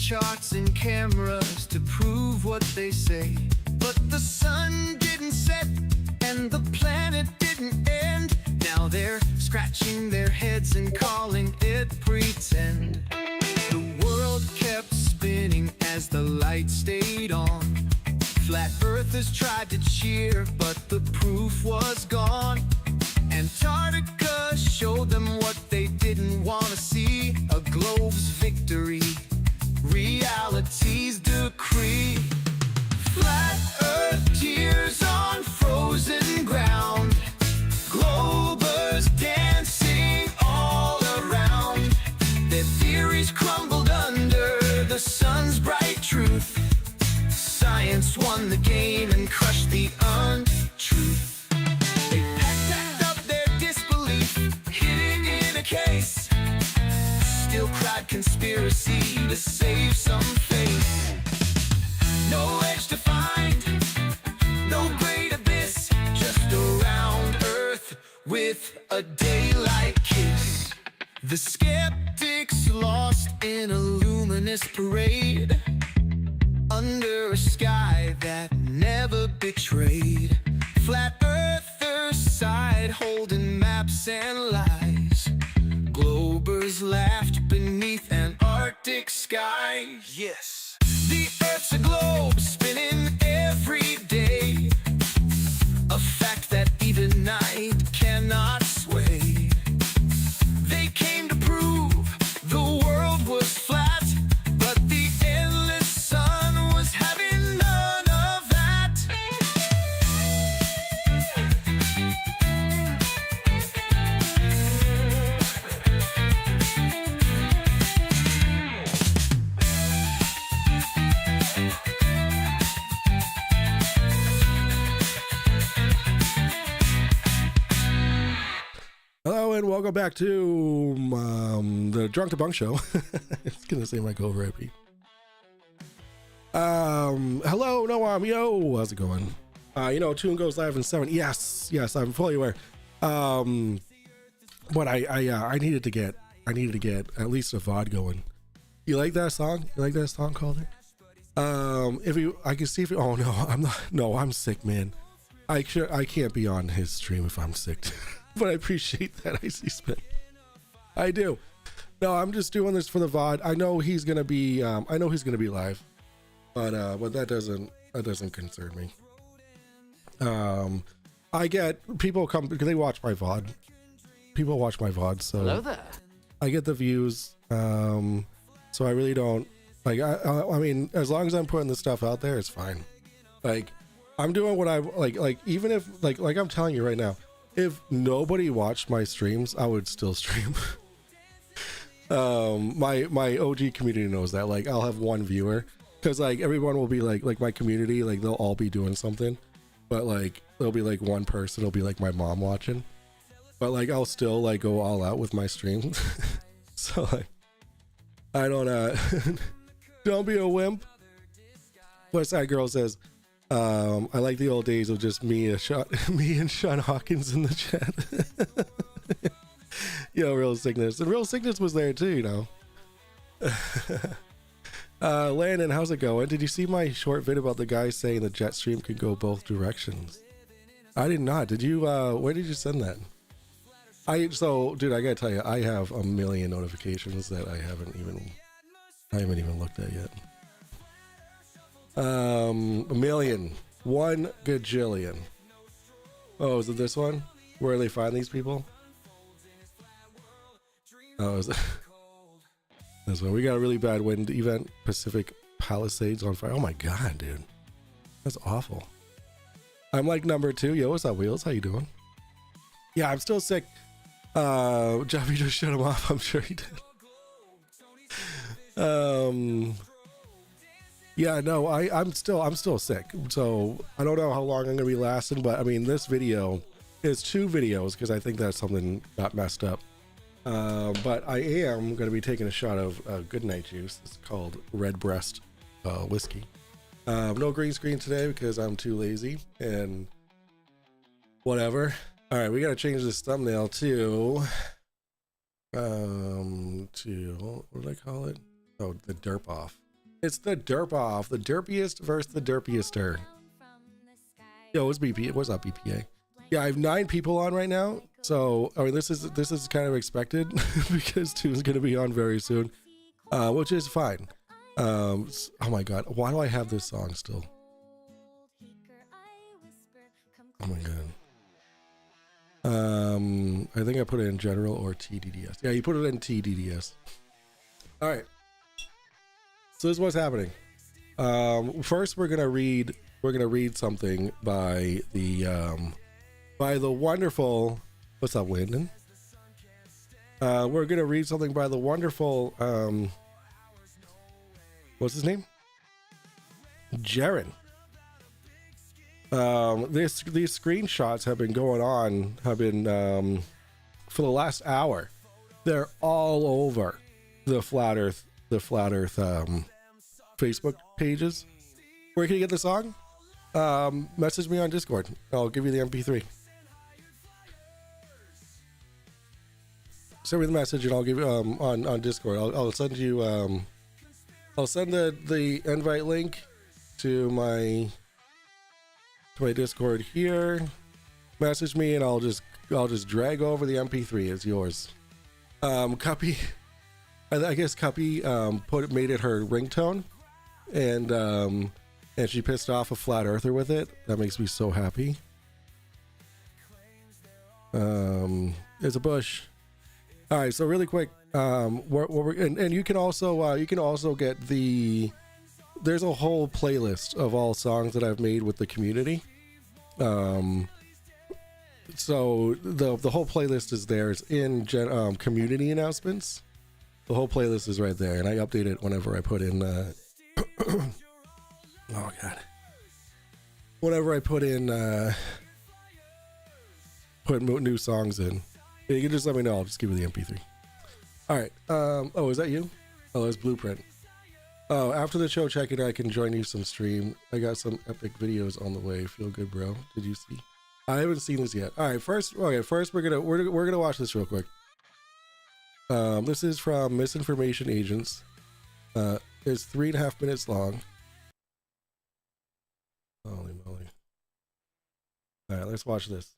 charts and cameras to prove what they say. But the sun didn't set and the planet didn't end. Now they're scratching their heads and calling it pretend. The world kept spinning as the light stayed on. Flat earthers tried to cheer, but the proof was gone. Antarctica showed them what they didn't want to see. A globe's victory, reality's decree. Flat earth tears on frozen ground. Globers dancing all around. Their theories crumbled under the sun's bright truth. Science won the game and crushed the untruth. They packed up their disbelief, hid it in a case. Still cried conspiracy to save some face. No edge to find, no great abyss, just a round earth with a daylight kiss. The skeptics lost in a luminous parade, under a sky that never betrayed. Flat earthers sighed, holding maps and lies. Globers laughed beneath Antarctic skies. Yes, the earth's a globe spinning every day, a fact that even night cannot sway. They came to prove the world was flat, but the endless sun was having none of that. Hello and welcome back to the Drunk Debunk Show. It's gonna say my cover IP. Hello, Noam, yo, how's it going? Tune goes live in 7. Yes, I'm fully aware. But I needed to get at least a VOD going. You like that song? You like that song called it? I can see if you, oh no, I'm not, no, I'm sick, man. I can't be on his stream if I'm sick. But I appreciate that, Icy Spin. I do. No, I'm just doing this for the VOD. I know he's gonna be live, but that doesn't concern me. I get people come because they watch my VOD. People watch my VOD, so hello there. I get the views. So I really don't like. I mean, as long as I'm putting the stuff out there, it's fine. Like, I'm doing what I like. Even if like I'm telling you right now, if nobody watched my streams, I would still stream. My OG community knows that. Like, I'll have one viewer because like everyone will be like my community, like they'll all be doing something, but like there'll be like one person, it'll be like my mom watching, but like I'll still like go all out with my streams. So like I don't don't be a wimp. What's that girl says? I like the old days of just me and Sean Hawkins in the chat. Real Sickness. And Real Sickness was there too, Landon, how's it going? Did you see my short vid about the guy saying the jet stream could go both directions? I did not. Did you where did you send that? Dude, I gotta tell you, I have a million notifications that I haven't even looked at yet. A million. 1 gajillion. Oh, is it this one? Where they find these people? Oh, is it this one? We got a really bad wind event. Pacific Palisades on fire. Oh my god, dude. That's awful. I'm like number 2. Yo, what's up, Wheels? How you doing? Yeah, I'm still sick. Javi just shut him off. I'm sure he did. Yeah, no, I'm still sick, so I don't know how long I'm gonna be lasting, but I mean, this video is 2 videos because I think that something got messed up. But I am gonna be taking a shot of good night juice. It's called Redbreast whiskey. No green screen today because I'm too lazy and whatever. All right, we gotta change this thumbnail to what did I call it? Oh, the Derp-Off. It's the Derp-Off, the derpiest versus the derpiester. Yo, it's BP. What's up, BPA? Yeah, I have 9 people on right now. So, I mean, this is kind of expected because 2 is going to be on very soon, which is fine. Oh my God, why do I have this song still? Oh my God. I think I put it in general or TDDS. Yeah, you put it in TDDS. All right. So this is what's happening. First, we're gonna read something by the wonderful. What's up, Landon? We're gonna read something by the wonderful. What's his name? Jaren. These screenshots have been going on. For the last hour. They're all over the Flat Earth Facebook pages. Where can you get the song? Message me on Discord. I'll give you the MP3. Send me the message and I'll give you on Discord. I'll send you I'll send the invite link to my Discord here. Message me and I'll just drag over the MP3. It's yours. Cuppy, I guess Cuppy made it her ringtone, and she pissed off a flat earther with it. That makes me so happy. It's a bush. All right, so really quick, and you can also get there's a whole playlist of all songs that I've made with the community. So the whole playlist is there. It's in community announcements. The whole playlist is right there, and I update it whenever I put in. Oh God! Whenever I put new songs in, you can just let me know. I'll just give you the MP3. All right. Oh, is that you? Oh, it's Blueprint. Oh, after the show, check it. I can join you some stream. I got some epic videos on the way. Feel good, bro. Did you see? I haven't seen this yet. All right, first we're gonna watch this real quick. This is from Misinformation Agents. It's 3.5 minutes long. Holy moly! All right, let's watch this.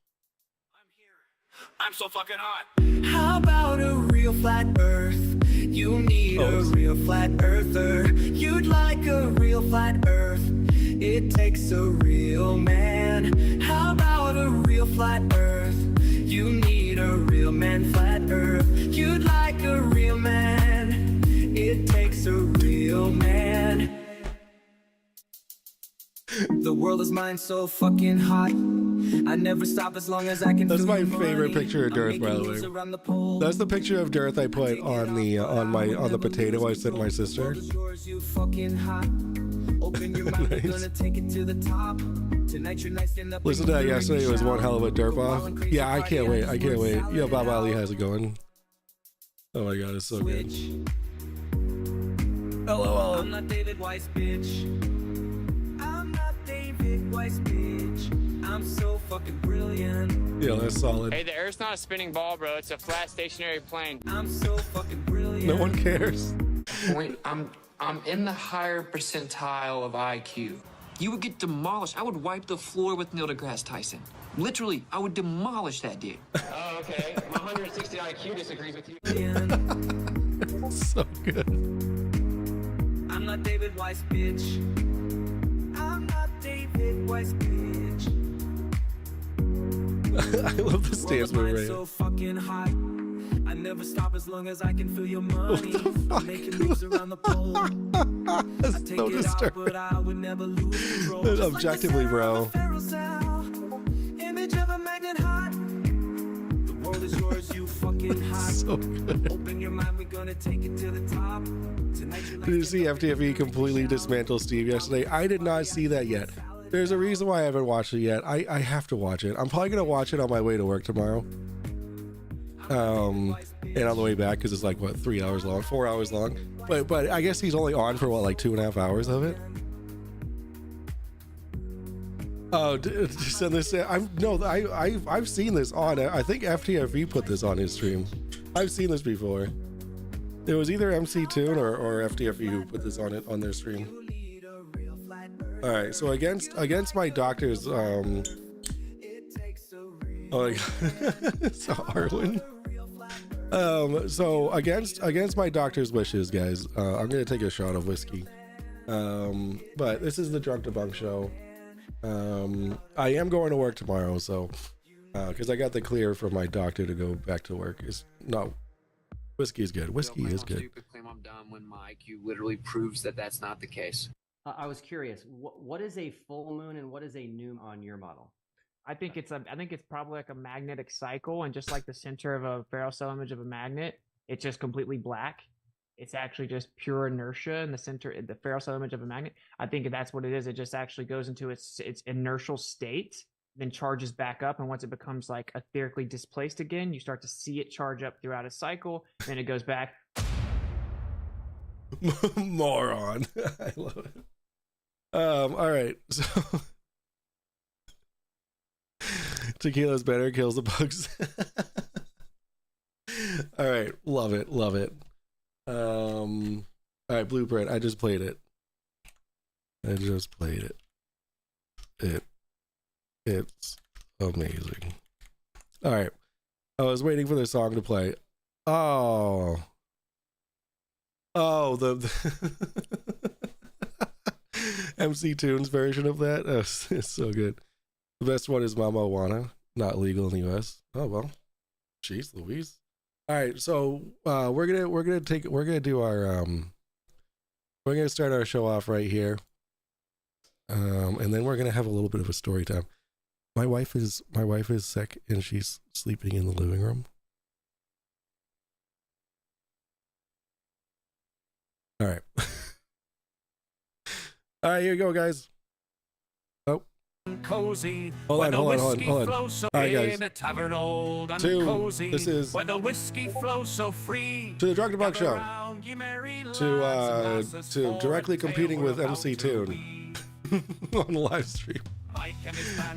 I'm so fucking hot. How about a real flat earth? You need a real flat earther. You'd like a real flat earth. It takes a real man. How about a real flat earth? You need a real man, flat earth. You'd like a real man. It takes a real man. The world is mine, so fucking hot. I never stop as long as I can. That's my favorite picture of Dearth, by the way. That's the picture of Dearth I put on the potato I sent my sister. Nice. Listen to that yesterday. It was one hell of a Derp-Off. Yeah, I can't wait. Yo, Bob Ali, how's it going? Oh my God, it's so good. LOL. I'm not David Weiss, bitch. I'm not David Weiss, bitch. I'm so fucking brilliant. Yeah, that's solid. Hey, the Earth's not a spinning ball, bro. It's a flat, stationary plane. I'm so fucking brilliant. No one cares. Wait, I'm in the higher percentile of IQ. You would get demolished. I would wipe the floor with Neil deGrasse Tyson. Literally, I would demolish that dude. Oh, okay. My 160 IQ disagrees with you. So good. I'm not David Weiss, bitch. I'm not David Weiss, bitch. I love the stance move right. So fucking hot. I never stop as long as I can feel your money. What the fuck? I'm making moves around the pole. That's I take so it out, disturbing. but I would never lose control. That's Just objectively, like the bro. sound of a ferrocell. Image of a magnet hot. The world is yours, you fucking hot. So good. Open your mind, we're gonna take it to the top. Tonight you're Did you see FTFE completely dismantle Steve yesterday? I did not see that yet. There's a reason why I haven't watched it yet. I have to watch it. I'm probably gonna watch it on my way to work tomorrow. And on the way back, because it's like what, 3 hours long, 4 hours long. But I guess he's only on for what, like 2.5 hours of it. Oh, send this. I've seen this on. I think FTFE put this on his stream. I've seen this before. It was either MC Toon or FDFE who put this on it on their stream. All right, so against my doctor's oh my God. So Arwen. So against my doctor's wishes, guys, I'm gonna take a shot of whiskey. But this is the Drunk Debunk show. I am going to work tomorrow, so because I got the clear from my doctor to go back to work. Whiskey is good. Whiskey is good. Stupid claim I'm dumb when my IQ literally proves that that's not the case. I was curious, what is a full moon and what is a new on your model? I think it's probably like a magnetic cycle, and just like the center of a ferrocell cell image of a magnet, it's just completely black. It's actually just pure inertia in the center, the ferrocell cell image of a magnet. I think that's what it is. It just actually goes into its inertial state, then charges back up, and once it becomes like etherically displaced again, you start to see it charge up throughout a cycle, then it goes back. Moron. I love it. All right, so tequila's better, kills the bugs. All right, love it. All right, Blueprint, I just played it. It's amazing. All right, I was waiting for the song to play. The MC Tunes version of that. Oh, it's so good. The best one is Mama Juana, not legal in the US. Oh well, jeez Louise. All right, so we're gonna start our show off right here, and then we're gonna have a little bit of a story time. My wife is sick and she's sleeping in the living room. All right. All right, here you go, guys. Oh. Cozy. Hold on. All right, guys. This is when the whiskey flows so free. To the Drunk Debunk show. To directly competing with MC Toon on the live stream.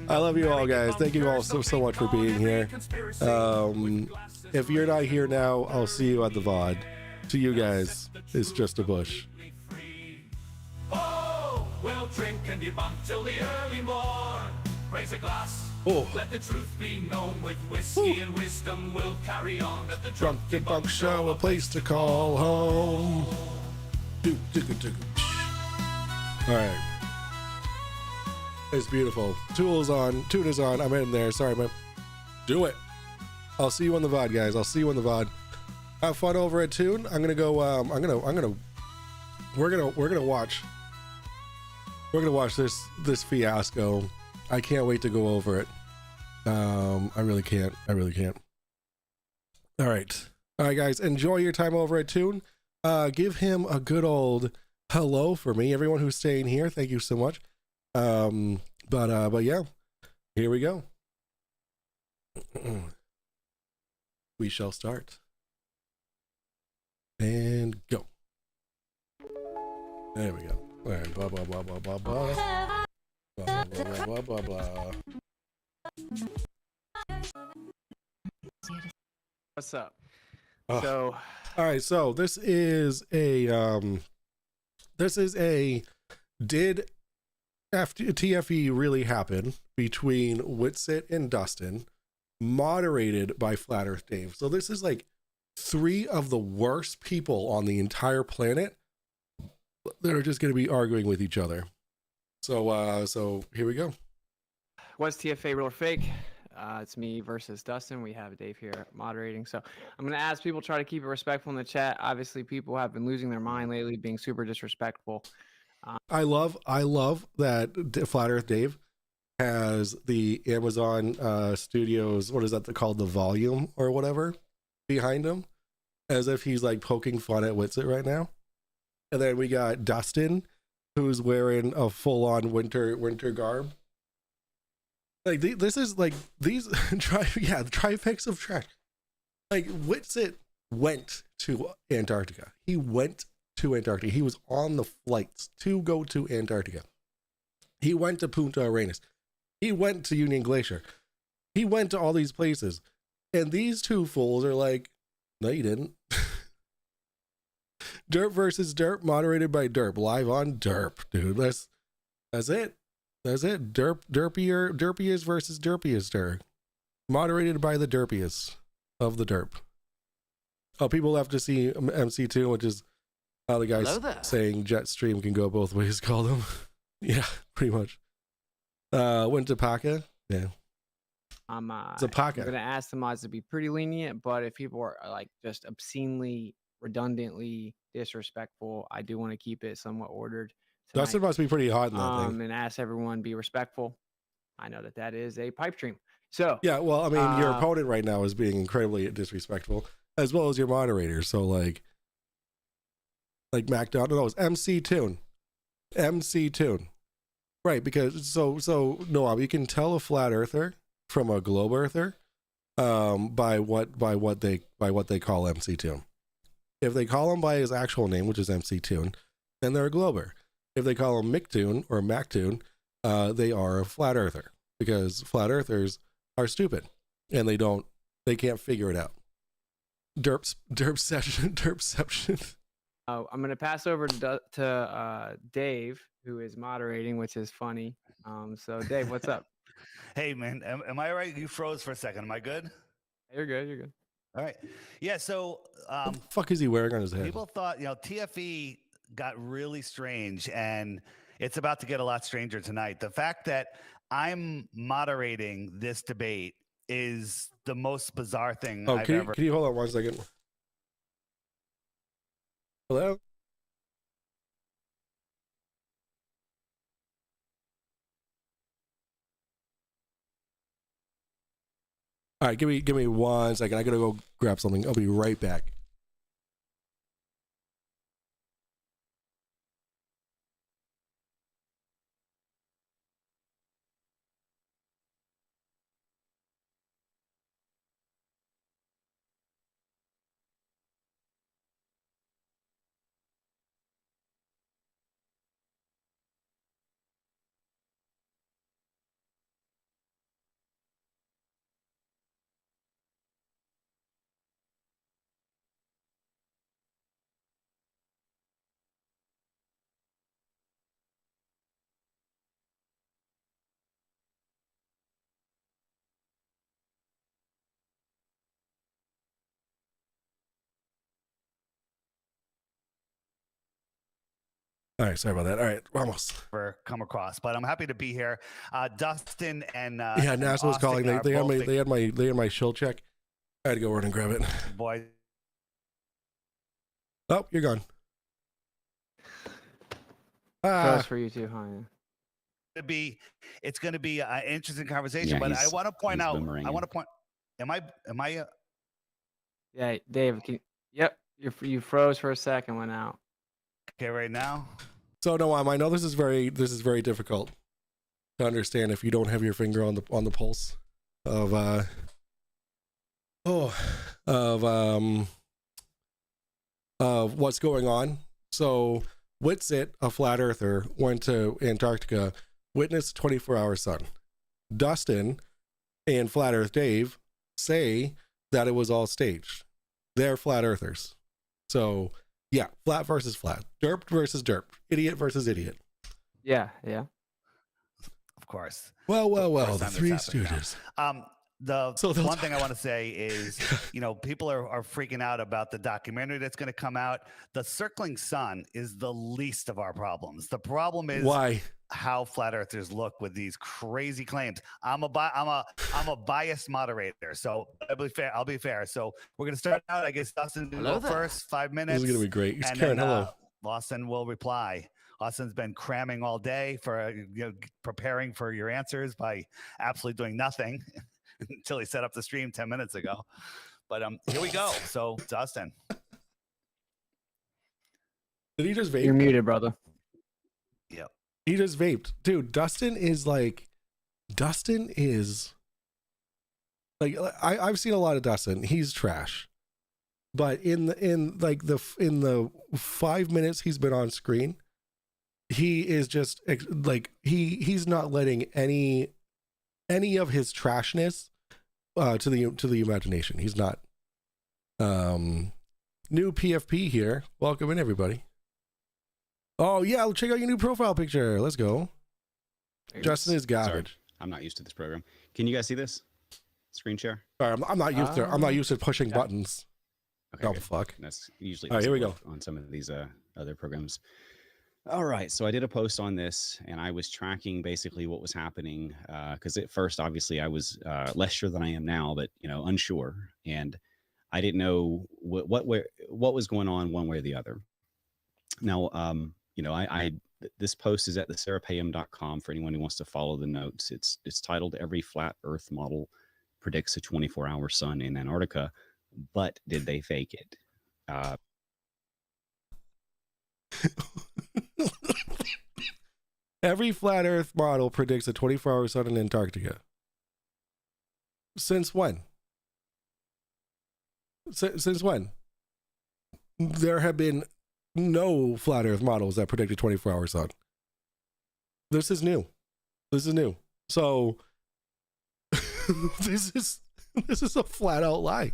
I love you all, guys. Thank you all so much for being here. If you're not here now, I'll see you at the VOD. To you guys, it's just a bush. We'll drink and debunk till the early morn. Raise a glass. Oh. Let the truth be known. With whiskey and wisdom, we'll carry on at the Drunk Debunk show, a place to call home. All right. It's beautiful. Tune is on. I'm in there. Sorry, man. Do it. I'll see you on the VOD, guys. I'll see you on the VOD. Have fun over at Tune. I'm gonna go. We're gonna watch. We're gonna watch this fiasco. I can't wait to go over it. I really can't. All right, guys. Enjoy your time over at Tune. Give him a good old hello for me. Everyone who's staying here, thank you so much. But yeah, here we go. We shall start. And go. There we go. All right, blah blah blah blah blah blah. Blah blah blah blah blah. What's up? Oh. So, all right, so this is a did TFE really happen between Witsit and Dustin, moderated by Flat Earth Dave. So this is like 3 of the worst people on the entire planet that are just going to be arguing with each other. So here we go. what's TFA real or fake? It's me versus Dustin. We have Dave here moderating. So I'm going to ask people, try to keep it respectful in the chat. Obviously, people have been losing their mind lately, being super disrespectful. I love that Flat Earth Dave has the Amazon Studios, what is that called, the volume or whatever, behind him, as if he's like poking fun at Witsit right now. And then we got Dustin, who's wearing a full-on winter garb. Like this is like these the trifecta of trash. Like Witsit went to Antarctica. He went to Antarctica. He was on the flights to go to Antarctica. He went to Punta Arenas. He went to Union Glacier. He went to all these places. And these 2 fools are like, no, you didn't. Derp versus Derp, moderated by Derp, live on Derp, dude. That's it. That's it. Derpiest versus Derpiest. Moderated by the Derpiest of the Derp. Oh, people have to see MC2, which is how the guy's saying Jetstream can go both ways, call them. Yeah, pretty much. Went to Paca. Yeah. Zapaka. I'm gonna ask the mods to be pretty lenient, but if people are like just obscenely, redundantly disrespectful, I do want to keep it somewhat ordered. Dustin must be pretty hot in that thing. And ask everyone be respectful. I know that is a pipe dream. So yeah, well, I mean, your opponent right now is being incredibly disrespectful, as well as your moderator. So like MacDonald, no, it's MC Tune, right? Because so Noam, you can tell a flat earther from a globe earther by what they call MC Tune. If they call him by his actual name, which is MC Tune, then they're a glober. If they call him Mictune or Mactune, they are a flat earther, because flat earthers are stupid and they can't figure it out. Derpception. Oh, I'm gonna pass over to Dave, who is moderating, which is funny. So Dave, what's up? Hey man, am I right? You froze for a second. Am I good? You're good. All right. Yeah. So, what the fuck is he wearing on his head? People thought, TFE got really strange, and it's about to get a lot stranger tonight. The fact that I'm moderating this debate is the most bizarre thing I've ever. Can you hold on 1 second? Hello? All right, give me 1 second. I gotta go grab something. I'll be right back. All right, sorry about that. All right, almost. Come across, but I'm happy to be here. Dustin and yeah, NASA was calling. They had my shill check. I had to go run and grab it. Boy. Oh, you're gone. Close for you too, huh? It's going to be an interesting conversation, but I want to point out. Am I? Yeah, Dave. Yep, you froze for a second, went out. Okay, right now. So no, I know this is very difficult to understand if you don't have your finger on the pulse of what's going on. So Witsit, a flat earther, went to Antarctica, witnessed 24-hour sun. Dustin and Flat Earth Dave say that it was all staged. They're flat earthers. So yeah, flat versus flat. Derp versus derp. Idiot versus idiot. Yeah. Of course. Well, the Three Stooges. The one thing I want to say is, people are freaking out about the documentary that's going to come out. The circling sun is the least of our problems. The problem is how flat earthers look with these crazy claims. I'm a biased moderator, so I'll be fair. So we're going to start out. I guess Dustin will go first. 5 minutes. This is going to be great. And Karen, then, hello. Austin will reply. Austin's been cramming all day for preparing for your answers by absolutely doing nothing until he set up the stream 10 minutes ago. But here we go. So Dustin, did he just vape? You're muted, brother. Yep. He just vaped, dude. Dustin is I've seen a lot of Dustin. He's trash, but in the 5 minutes he's been on screen, he is just like he's not letting any of his trashness to the imagination. He's not new PFP here. Welcome in, everybody. Oh, yeah, check out your new profile picture. Let's go. Justin is garbage. Sorry, I'm not used to this program. Can you guys see this? Screen share? Sorry, I'm not used to I'm not used to pushing buttons. Okay, oh, good. Fuck. That's usually all right, here we go. On some of these other programs. All right, so I did a post on this, and I was tracking basically what was happening because at first, obviously, I was less sure than I am now, but unsure, and I didn't know what was going on one way or the other. Now, this post is at thesarapayum.com for anyone who wants to follow the notes. It's titled "Every Flat Earth Model Predicts a 24-Hour Sun in Antarctica, but did they fake it?" Every flat Earth model predicts a 24-hour sun in Antarctica. Since when? Since when? There have been no flat Earth models that predict a 24-hour sun. This is new. So this is a flat out lie.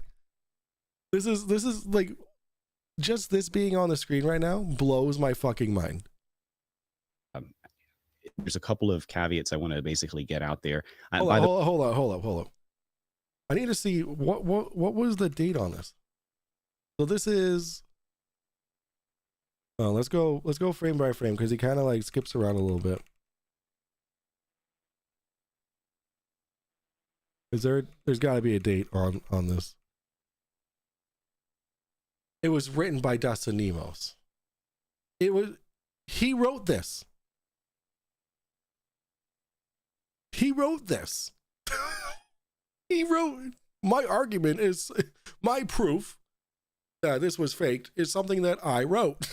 This is like, just this being on the screen right now blows my fucking mind. There's a couple of caveats I want to basically get out there. Hold up. I need to see what was the date on this. So this is. Oh, let's go frame by frame because he kind of like skips around a little bit. There's got to be a date on this. It was written by Dustin Nemos. He wrote this. He wrote my argument is, my proof that this was faked is something that I wrote.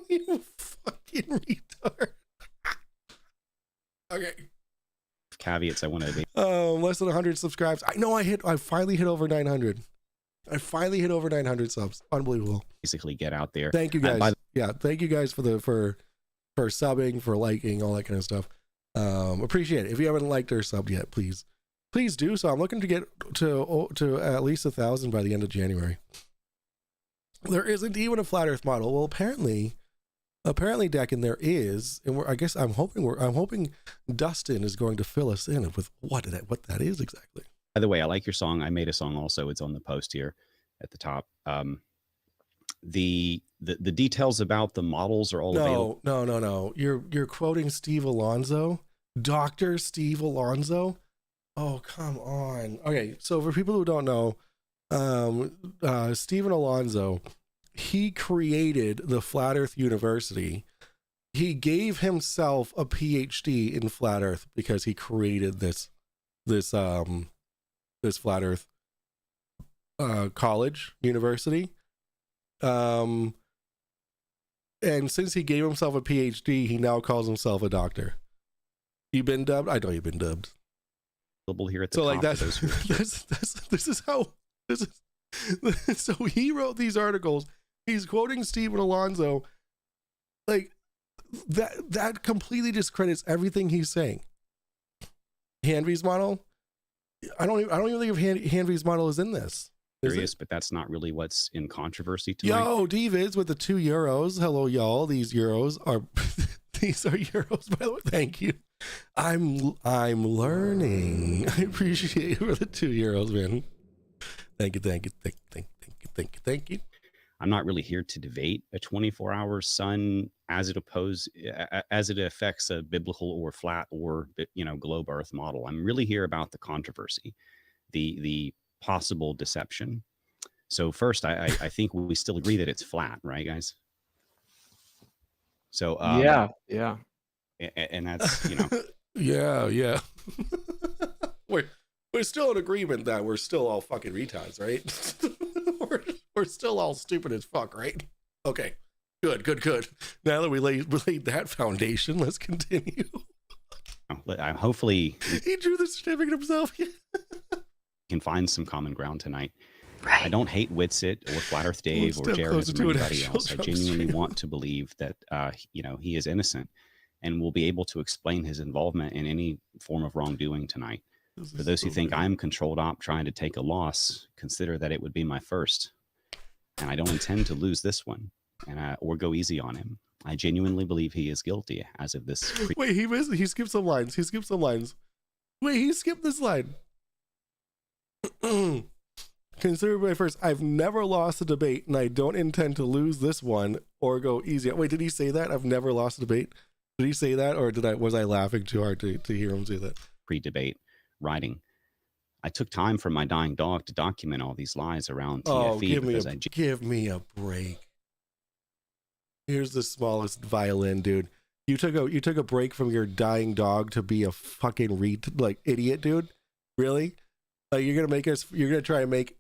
You fucking retard. Okay. Caveats I want to be. Less than 100 subscribes. I finally hit over 900. I finally hit over 900 subs. Unbelievable. Basically get out there. Thank you guys. Thank you guys for subbing, for liking, all that kind of stuff. Appreciate it. If you haven't liked or subbed yet, please do so. I'm looking to get to at least 1,000 by the end of January. There isn't even a flat Earth model. Well, apparently, Deccan, there is, and I'm hoping Dustin is going to fill us in with what that is exactly. By the way, I like your song. I made a song also. It's on the post here at the top. The details about the models are all available. No. You're quoting Steve Alonso, Dr. Steve Alonso. Oh, come on. Okay, so for people who don't know, Stephen Alonso, he created the Flat Earth University. He gave himself a PhD in Flat Earth because he created this Flat Earth college university. And since he gave himself a PhD, he now calls himself a doctor. You been dubbed? I know you've been dubbed. Here at the top. So he wrote these articles. He's quoting Stephen Alonso. Like that completely discredits everything he's saying. Hanvey's model. I don't even think if Hanvey's model is in this. Curious, but that's not really what's in controversy tonight. Yo, Davids with the €2. Hello, y'all. These euros are these are euros, by the way. Thank you. I'm learning. I appreciate you for the €2, man. Thank you. I'm not really here to debate a 24-hour sun as it affects a biblical or flat or globe Earth model. I'm really here about the controversy, the possible deception. So first, I think we still agree that it's flat, right, guys? So yeah, and that's yeah. We're still in agreement that we're still all fucking retards, right? we're still all stupid as fuck, right? Okay, good. Now that we laid that foundation, let's continue. Hopefully he drew the certificate himself. Can find some common ground tonight. Right. I don't hate Witsit or Flat Earth Dave or Jared or anybody else. I genuinely want to believe that he is innocent and will be able to explain his involvement in any form of wrongdoing tonight. For those who think I'm controlled op trying to take a loss, consider that it would be my first. and I don't intend to lose this one, and or go easy on him. I genuinely believe he is guilty as of this. Wait, he skipped some lines. Wait, he skipped this line. Consider my first. I've never lost a debate, and I don't intend to lose this one or go easy. Wait, did he say that? I've never lost a debate. Did he say that, or was I laughing too hard to hear him say that? Pre-debate writing. I took time from my dying dog to document all these lies around TFE. Oh, give me a break. Here's the smallest violin, dude. You took a break from your dying dog to be a fucking idiot, dude. Really? Like you're gonna try and make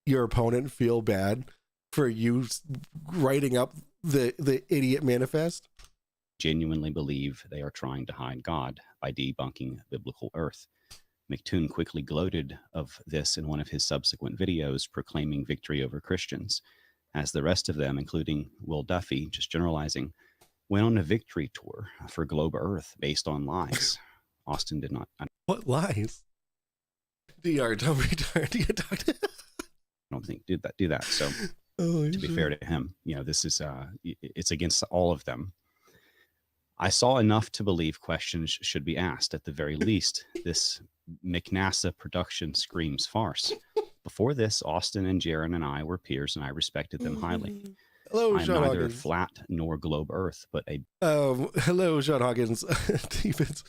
your opponent feel bad for you writing up the idiot manifest? Genuinely believe they are trying to hide God by debunking biblical earth. McToon quickly gloated of this in one of his subsequent videos, proclaiming victory over Christians, as the rest of them, including Will Duffy, just generalizing, went on a victory tour for Globe Earth based on lies. Austin did not. What lies? DR, don't retard. I don't think do that. So to be fair to him, this is it's against all of them. I saw enough to believe questions should be asked. At the very least, this McNASA production screams farce. Before this, Austin and Jaron and I were peers, and I respected them highly. Hello, I'm Sean neither Hawkins. flat nor globe Earth, but a. Hello, Sean Hawkins. Defense.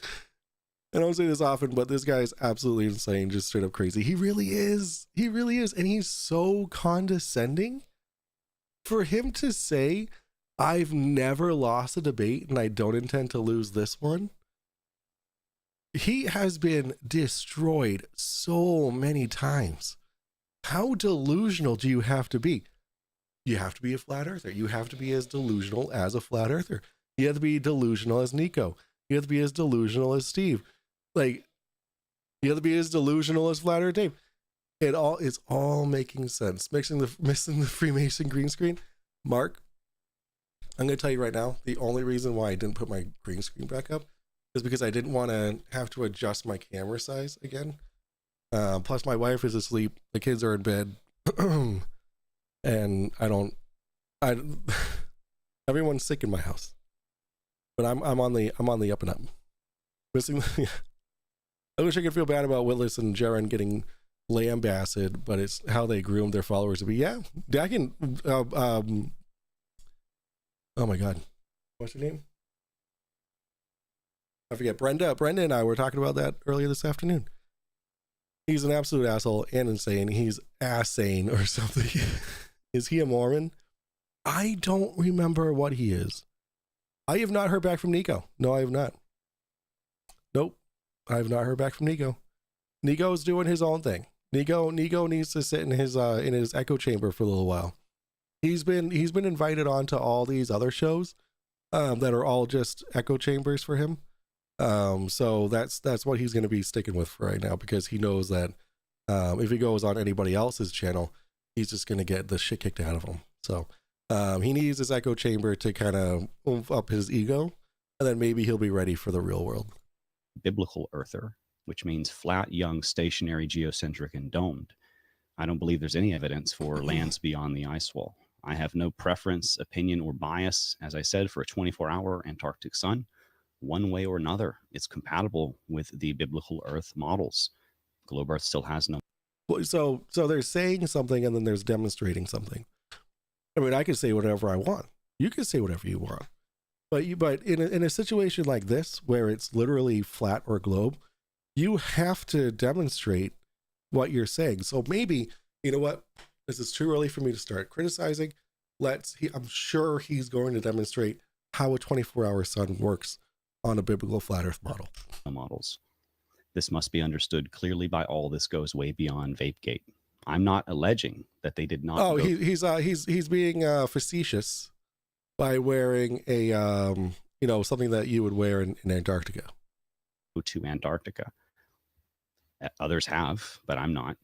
I don't say this often, but this guy is absolutely insane, just straight up crazy. He really is. And he's so condescending. For him to say, I've never lost a debate and I don't intend to lose this one. He has been destroyed so many times. How delusional do you have to be? You have to be a flat earther. You have to be as delusional as a flat earther. You have to be delusional as Nico. You have to be as delusional as Steve. Like, you have to be as delusional as Flat Earth Dave. It's all making sense. Missing the Freemason green screen. Mark, I'm going to tell you right now, the only reason why I didn't put my green screen back up is because I didn't want to have to adjust my camera size again. Plus, my wife is asleep. The kids are in bed. And everyone's sick in my house. But I'm on the up and up. Missing I wish I could feel bad about Willis and Jaron getting lambasted, but it's how they groomed their followers to be. Yeah, I can. Oh my God, what's her name? I forget. Brenda and I were talking about that earlier this afternoon. He's an absolute asshole and insane. He's ass-sane or something. Is he a Mormon? I don't remember what he is. I have not heard back from Nico. No, I have not. Nope. I have not heard back from Nico. Nico's doing his own thing. Nico needs to sit in his echo chamber for a little while. He's been invited on to all these other shows that are all just echo chambers for him. So that's what he's going to be sticking with for right now, because he knows that if he goes on anybody else's channel, he's just going to get the shit kicked out of him. So he needs his echo chamber to kind of oomph up his ego, and then maybe he'll be ready for the real world. Biblical earther, which means flat, young, stationary, geocentric, and domed. I don't believe there's any evidence for lands beyond the ice wall. I have no preference, opinion, or bias, as I said, for a 24-hour Antarctic sun. One way or another, it's compatible with the biblical Earth models. Globe Earth still has no. So they're saying something and then there's demonstrating something. I mean, I can say whatever I want. You can say whatever you want. But in a situation like this, where it's literally flat or globe, you have to demonstrate what you're saying. So maybe, you know what? This is too early for me to start criticizing. I'm sure he's going to demonstrate how a 24-hour sun works on a biblical flat earth model. Models. This must be understood clearly by all. This goes way beyond VapeGate. I'm not alleging that they did not. Oh, he's being facetious by wearing a something that you would wear in Antarctica. Go to Antarctica. Others have, but I'm not.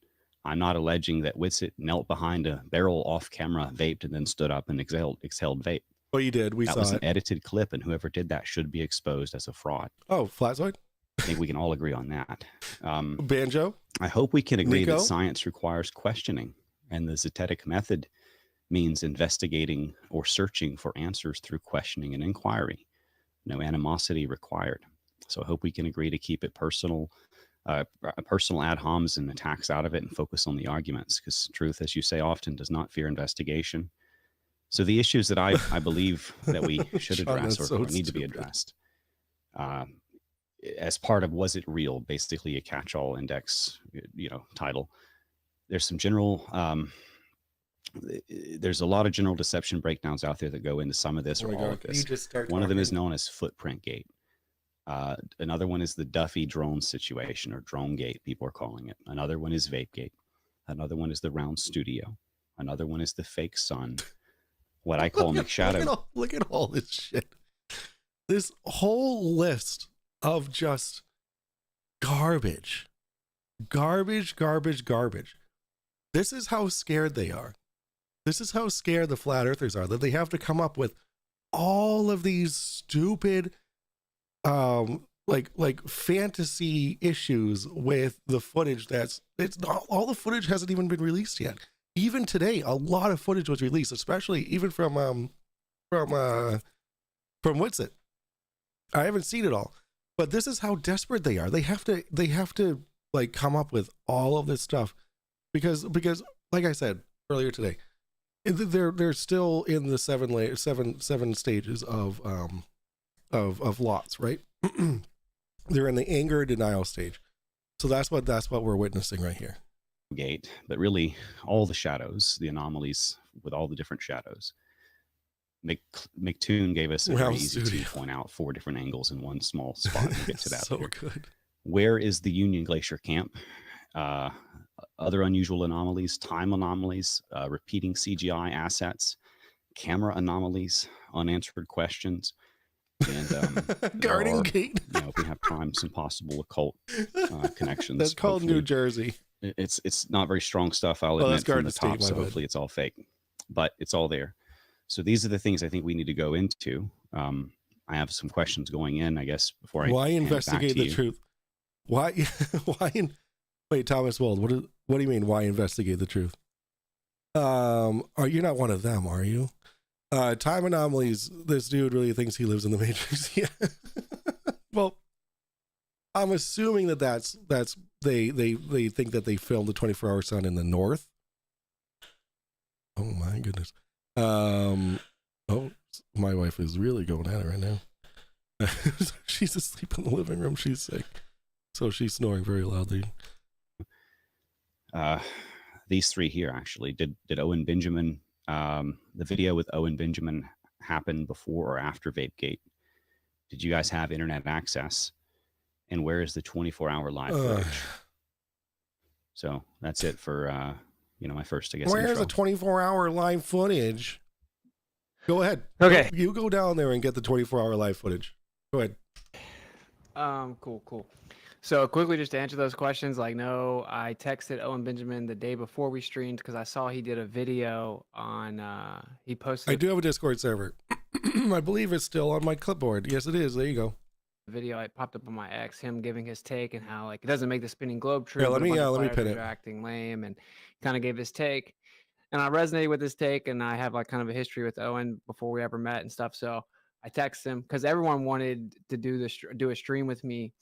I'm not alleging that Witsit knelt behind a barrel off camera, vaped, and then stood up and exhaled vape. Oh, you did. That was an edited clip, and whoever did that should be exposed as a fraud. Oh, Flatside? I think we can all agree on that. Banjo? I hope we can agree Nico? that science requires questioning, and the Zetetic method means investigating or searching for answers through questioning and inquiry. No animosity required. So I hope we can agree to keep it personal ad homs and attacks out of it and focus on the arguments, because truth, as you say often, does not fear investigation. So the issues that I believe that we should address or need to be addressed as part of Was It Real, basically a catch-all index, title. There's some general, there's a lot of general deception breakdowns out there that go into some of this or all of this. One of them is known as footprint gate. Another one is the Duffy drone situation, or drone gate, people are calling it. Another one is vape gate. Another one is the round studio. Another one is the fake sun. What I call McShadow. Look at all this shit. This whole list of just garbage. Garbage. This is how scared they are. This is how scared the flat earthers are, that they have to come up with all of these stupid like fantasy issues with the footage. It's not, all the footage hasn't even been released yet. Even today, a lot of footage was released, especially even from Witsit. I haven't seen it all, but this is how desperate they are. They have to like come up with all of this stuff because like I said earlier today, they're still in the seven stages of lots, right? They're in the anger denial stage. So that's what we're witnessing right here. Gate, but really all the shadows, the anomalies with all the different shadows. McToon gave us a very easy to point out 4 different angles in one small spot. We'll get to that. So good. Where is the Union Glacier camp? Other unusual anomalies, time anomalies, repeating CGI assets, camera anomalies, unanswered questions, and Garden Gate. We have crimes and possible occult connections. That's called Hopefully, New Jersey. It's not very strong stuff, I'll admit, from the top, so hopefully it's all fake, but it's all there. So these are the things I think we need to go into. I have some questions going in, I guess, before I why investigate the truth? Why wait, Thomas Wold, what do you mean why investigate the truth? You're not one of them, are you? Time anomalies, this dude really thinks he lives in the Matrix. Yeah. Well, I'm assuming that's they think that they filmed the 24-hour sun in the north. Oh my goodness. Oh, my wife is really going at it right now. She's asleep in the living room. She's sick, so she's snoring very loudly. These 3 here, actually, did Owen Benjamin, the video with Owen Benjamin happen before or after Vapegate? Did you guys have internet access? And where is the 24-hour live footage? So that's it for my first, I guess. Where's the 24-hour live footage? Go ahead. Okay. You go down there and get the 24-hour live footage. Go ahead. Cool. So quickly, just to answer those questions, no, I texted Owen Benjamin the day before we streamed because I saw he did a video on, he posted. I do have a Discord server. I believe it's still on my clipboard. Yes, it is. There you go. Video, it popped up on my X, him giving his take and how it doesn't make the spinning globe true. Yeah, let me pin it. Acting lame, and kind of gave his take, and I resonated with his take, and I have kind of a history with Owen before we ever met and stuff. So I texted him because everyone wanted to do a stream with me,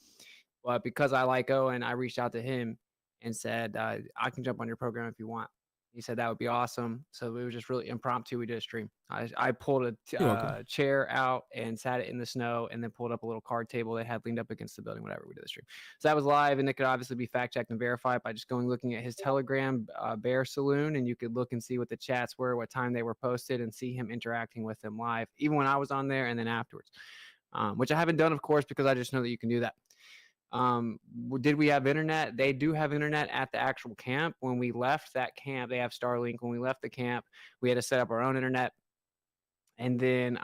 but because I like Owen, I reached out to him and said I can jump on your program if you want. He said that would be awesome. So it was just really impromptu. We did a stream. I pulled a chair out and sat it in the snow, and then pulled up a little card table that had leaned up against the building. Whatever, we did the stream. So that was live, and it could obviously be fact checked and verified by just looking at his Telegram, Bear Saloon, and you could look and see what the chats were, what time they were posted, and see him interacting with them live, even when I was on there and then afterwards. Which I haven't done, of course, because I just know that you can do that. Did we have internet? They do have internet at the actual camp. When we left that camp, they have Starlink. When we left the camp, we had to set up our own internet. And then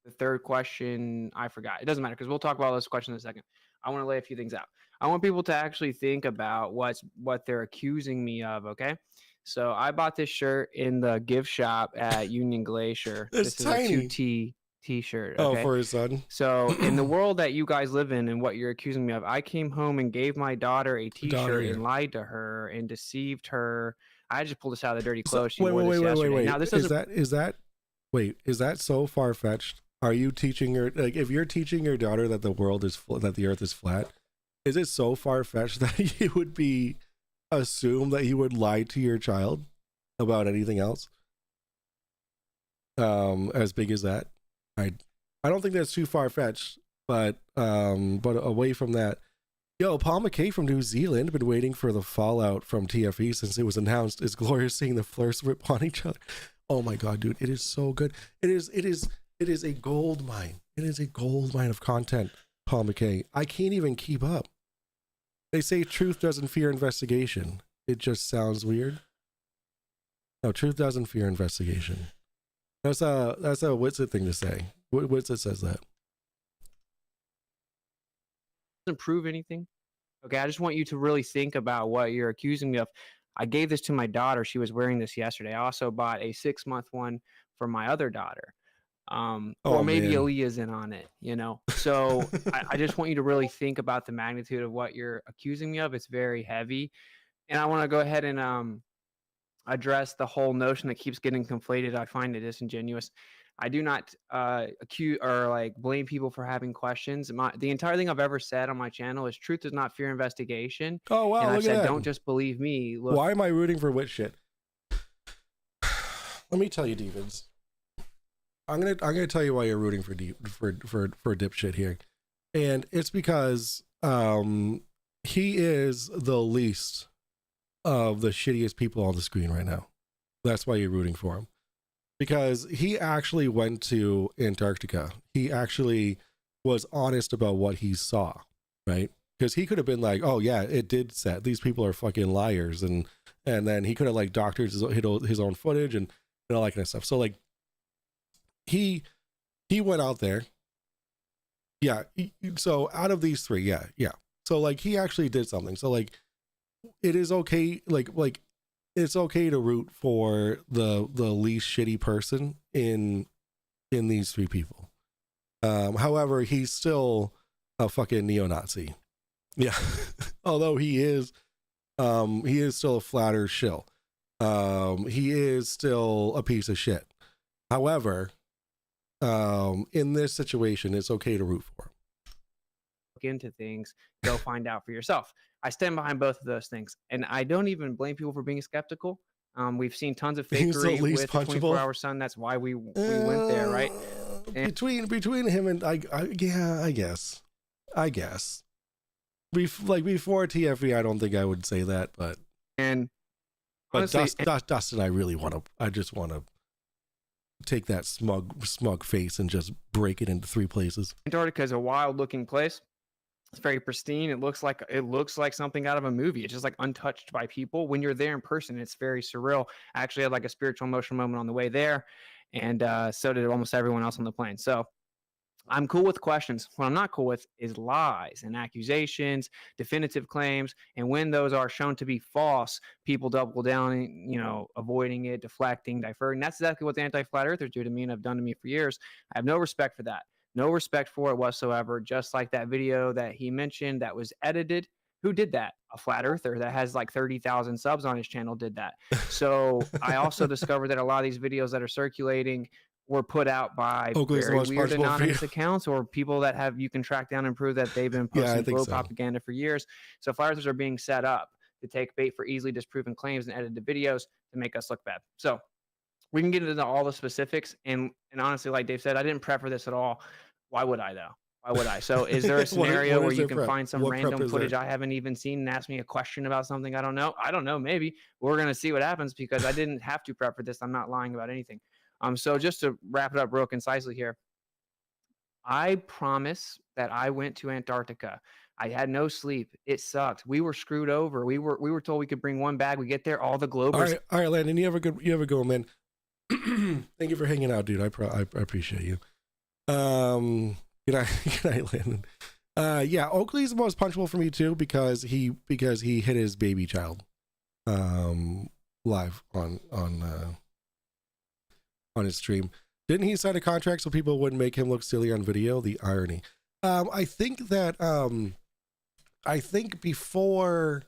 the third question, I forgot. It doesn't matter because we'll talk about those questions in a second. I want to lay a few things out. I want people to actually think about what they're accusing me of, okay? So I bought this shirt in the gift shop at Union Glacier. It's this tiny. is a 2T t-shirt. Okay? Oh, for his son. So in the world that you guys live in and what you're accusing me of, I came home and gave my daughter a t-shirt and lied to her and deceived her. I just pulled this out of the dirty clothes. She Wait, wore this yesterday. wait. Now this is doesn't. is that so far fetched? Are you teaching your, like, if you're teaching your daughter that the world is that the earth is flat, is it so far fetched that you would be assume that you would lie to your child about anything else? As big as that, I don't think that's too far fetched, but away from that, yo, Paul McKay from New Zealand been waiting for the fallout from TFE since it was announced. It's glorious seeing the Flurs rip on each other. Oh my god, dude, it is so good. It is a gold mine. It is a gold mine of content. Paul McKay, I can't even keep up. They say truth doesn't fear investigation. It just sounds weird. No, truth doesn't fear investigation. That's a Witsit thing to say. Witsit says that. Doesn't prove anything. Okay, I just want you to really think about what you're accusing me of. I gave this to my daughter. She was wearing this yesterday. I also bought a 6-month one for my other daughter. Or maybe man. Aaliyah's in on it, you know? So I just want you to really think about the magnitude of what you're accusing me of. It's very heavy. And I want to go ahead and address the whole notion that keeps getting conflated. I find it disingenuous. I do not accuse or like blame people for having questions. The entire thing I've ever said on my channel is truth does not fear investigation. Oh wow, and I look said at that. don't just believe me. Look, Why am I rooting for witch shit? Let me tell you, Devins. I'm gonna tell you why you're rooting for dipshit here, and it's because he is the least of the shittiest people on the screen right now. That's why you're rooting for him, because he actually went to Antarctica. He actually was honest about what he saw, right? Because he could have been like, oh yeah, it did set. These people are fucking liars, and then he could have like doctored his own footage and all that kind of stuff. So like he went out there. Yeah. So out of these three, yeah. So like he actually did something. So like it is okay. Like it's okay to root for the least shitty person in these three people. However, he's still a fucking neo-Nazi. Yeah. Although he is still a flat earth shill. He is still a piece of shit. However, in this situation, it's okay to root for him. look into things, go find out for yourself. I stand behind both of those things, and I don't even blame people for being skeptical. We've seen tons of fakery with the 24-hour sun. That's why we went there, right? And between him and I guess. Before TFE, I don't think I would say that, but honestly, Dustin, I just want to take that smug face and just break it into 3 places. Antarctica is a wild looking place. It's very pristine. It looks like something out of a movie. It's just like untouched by people. When you're there in person, it's very surreal. I actually had like a spiritual emotional moment on the way there, and so did almost everyone else on the plane. So I'm cool with questions. What I'm not cool with is lies and accusations, definitive claims, and when those are shown to be false, people double down, avoiding it, deflecting, diverting. That's exactly what the anti-flat earthers do to me and have done to me for years. I have no respect for that. No respect for it whatsoever. Just like that video that he mentioned that was edited. Who did that? A flat earther that has like 30,000 subs on his channel did that. So I also discovered that a lot of these videos that are circulating were put out by very weird anonymous accounts or people that you can track down and prove that they've been posting propaganda for years. So flat earthers are being set up to take bait for easily disproven claims and edit the videos to make us look bad. So we can get into all the specifics. And honestly, like Dave said, I didn't prep for this at all. Why would I though? Why would I? So is there a scenario where you can find some random footage I haven't even seen and ask me a question about something I don't know? I don't know. Maybe we're going to see what happens because I didn't have to prep for this. I'm not lying about anything. So just to wrap it up real concisely here, I promise that I went to Antarctica. I had no sleep. It sucked. We were screwed over. We were told we could bring one bag. We get there, all the globers. All right, Landon, you have a go, man. Thank you for hanging out, dude. I appreciate you. Good night, Landon. Yeah, Oakley's the most punchable for me too because he hit his baby child, live on his stream. Didn't he sign a contract so people wouldn't make him look silly on video? The irony. I think before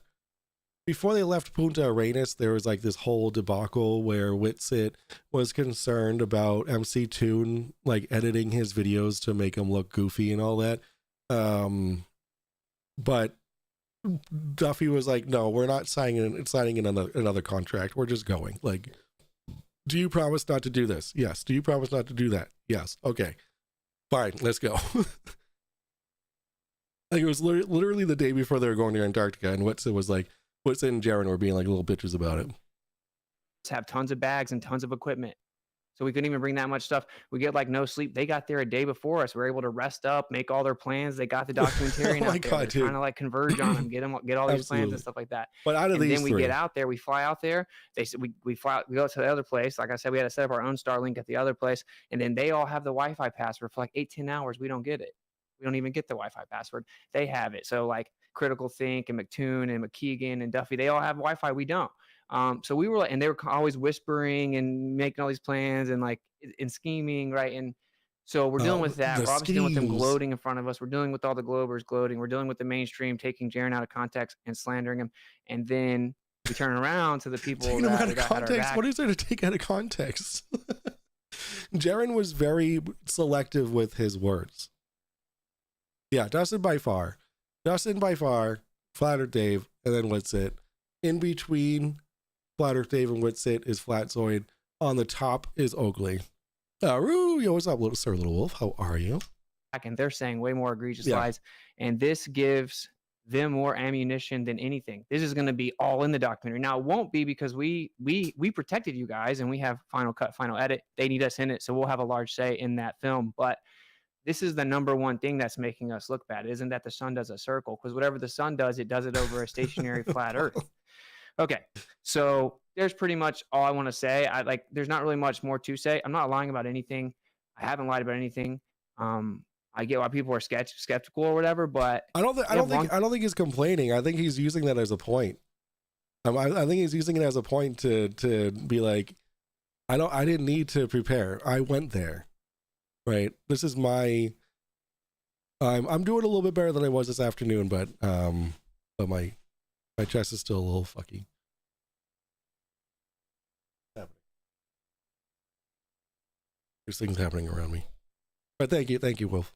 before they left Punta Arenas, there was like this whole debacle where Witsit was concerned about MC Toon like editing his videos to make him look goofy and all that. But Duffy was like, no, we're not signing another contract. We're just going. Like, do you promise not to do this? Yes. Do you promise not to do that? Yes. Okay. Fine. Let's go. Like, it was literally the day before they were going to Antarctica, and Witsit was like, Witsit and Jaren were being like little bitches about it. Have tons of bags and tons of equipment. So we couldn't even bring that much stuff. We get like no sleep. They got there a day before us. We were able to rest up, make all their plans. They got the documentarian out there. They're trying to like converge on them, get all these plans and stuff like that. But out of these then we get out there, we fly out there. They said we fly out, we go to the other place. Like I said, we had to set up our own Starlink at the other place. And then they all have the Wi-Fi password for like 8-10 hours. We don't get it. We don't even get the Wi-Fi password. They have it. So like Critical Think and McToon and McKeegan and Duffy, they all have Wi-Fi. We don't. So we were like, and they were always whispering and making all these plans and like and scheming, right? And so we're dealing with that. We're obviously dealing with them gloating in front of us. We're dealing with all the Globers gloating. We're dealing with the mainstream taking Jaren out of context and slandering him. And then we turn around to the people taking him out of context. What is there to take out of context? Jaren was very selective with his words. Yeah, Dustin by far, Flat Earth Dave, and then Witsit. In between Flat Earth Dave and Witsit is Flatzoid. On the top is Oakley. Yo, what's up, Sir Little Wolf? How are you? And they're saying way more egregious lies, and this gives them more ammunition than anything. This is going to be all in the documentary. Now it won't be because we protected you guys and we have final cut, final edit. They need us in it, so we'll have a large say in that film. But this is the number one thing that's making us look bad. It isn't that the sun does a circle, because whatever the sun does, it does it over a stationary flat Earth. Okay, so there's pretty much all I want to say. There's not really much more to say. I'm not lying about anything. I haven't lied about anything. I get why people are skeptical or whatever, but I don't think he's complaining. I think he's using that as a point. I think he's using it as a point to be like, I didn't need to prepare. I went there. Right. This is my I'm doing a little bit better than I was this afternoon, but my chest is still a little fucky. There's things happening around me. But thank you, Wolf.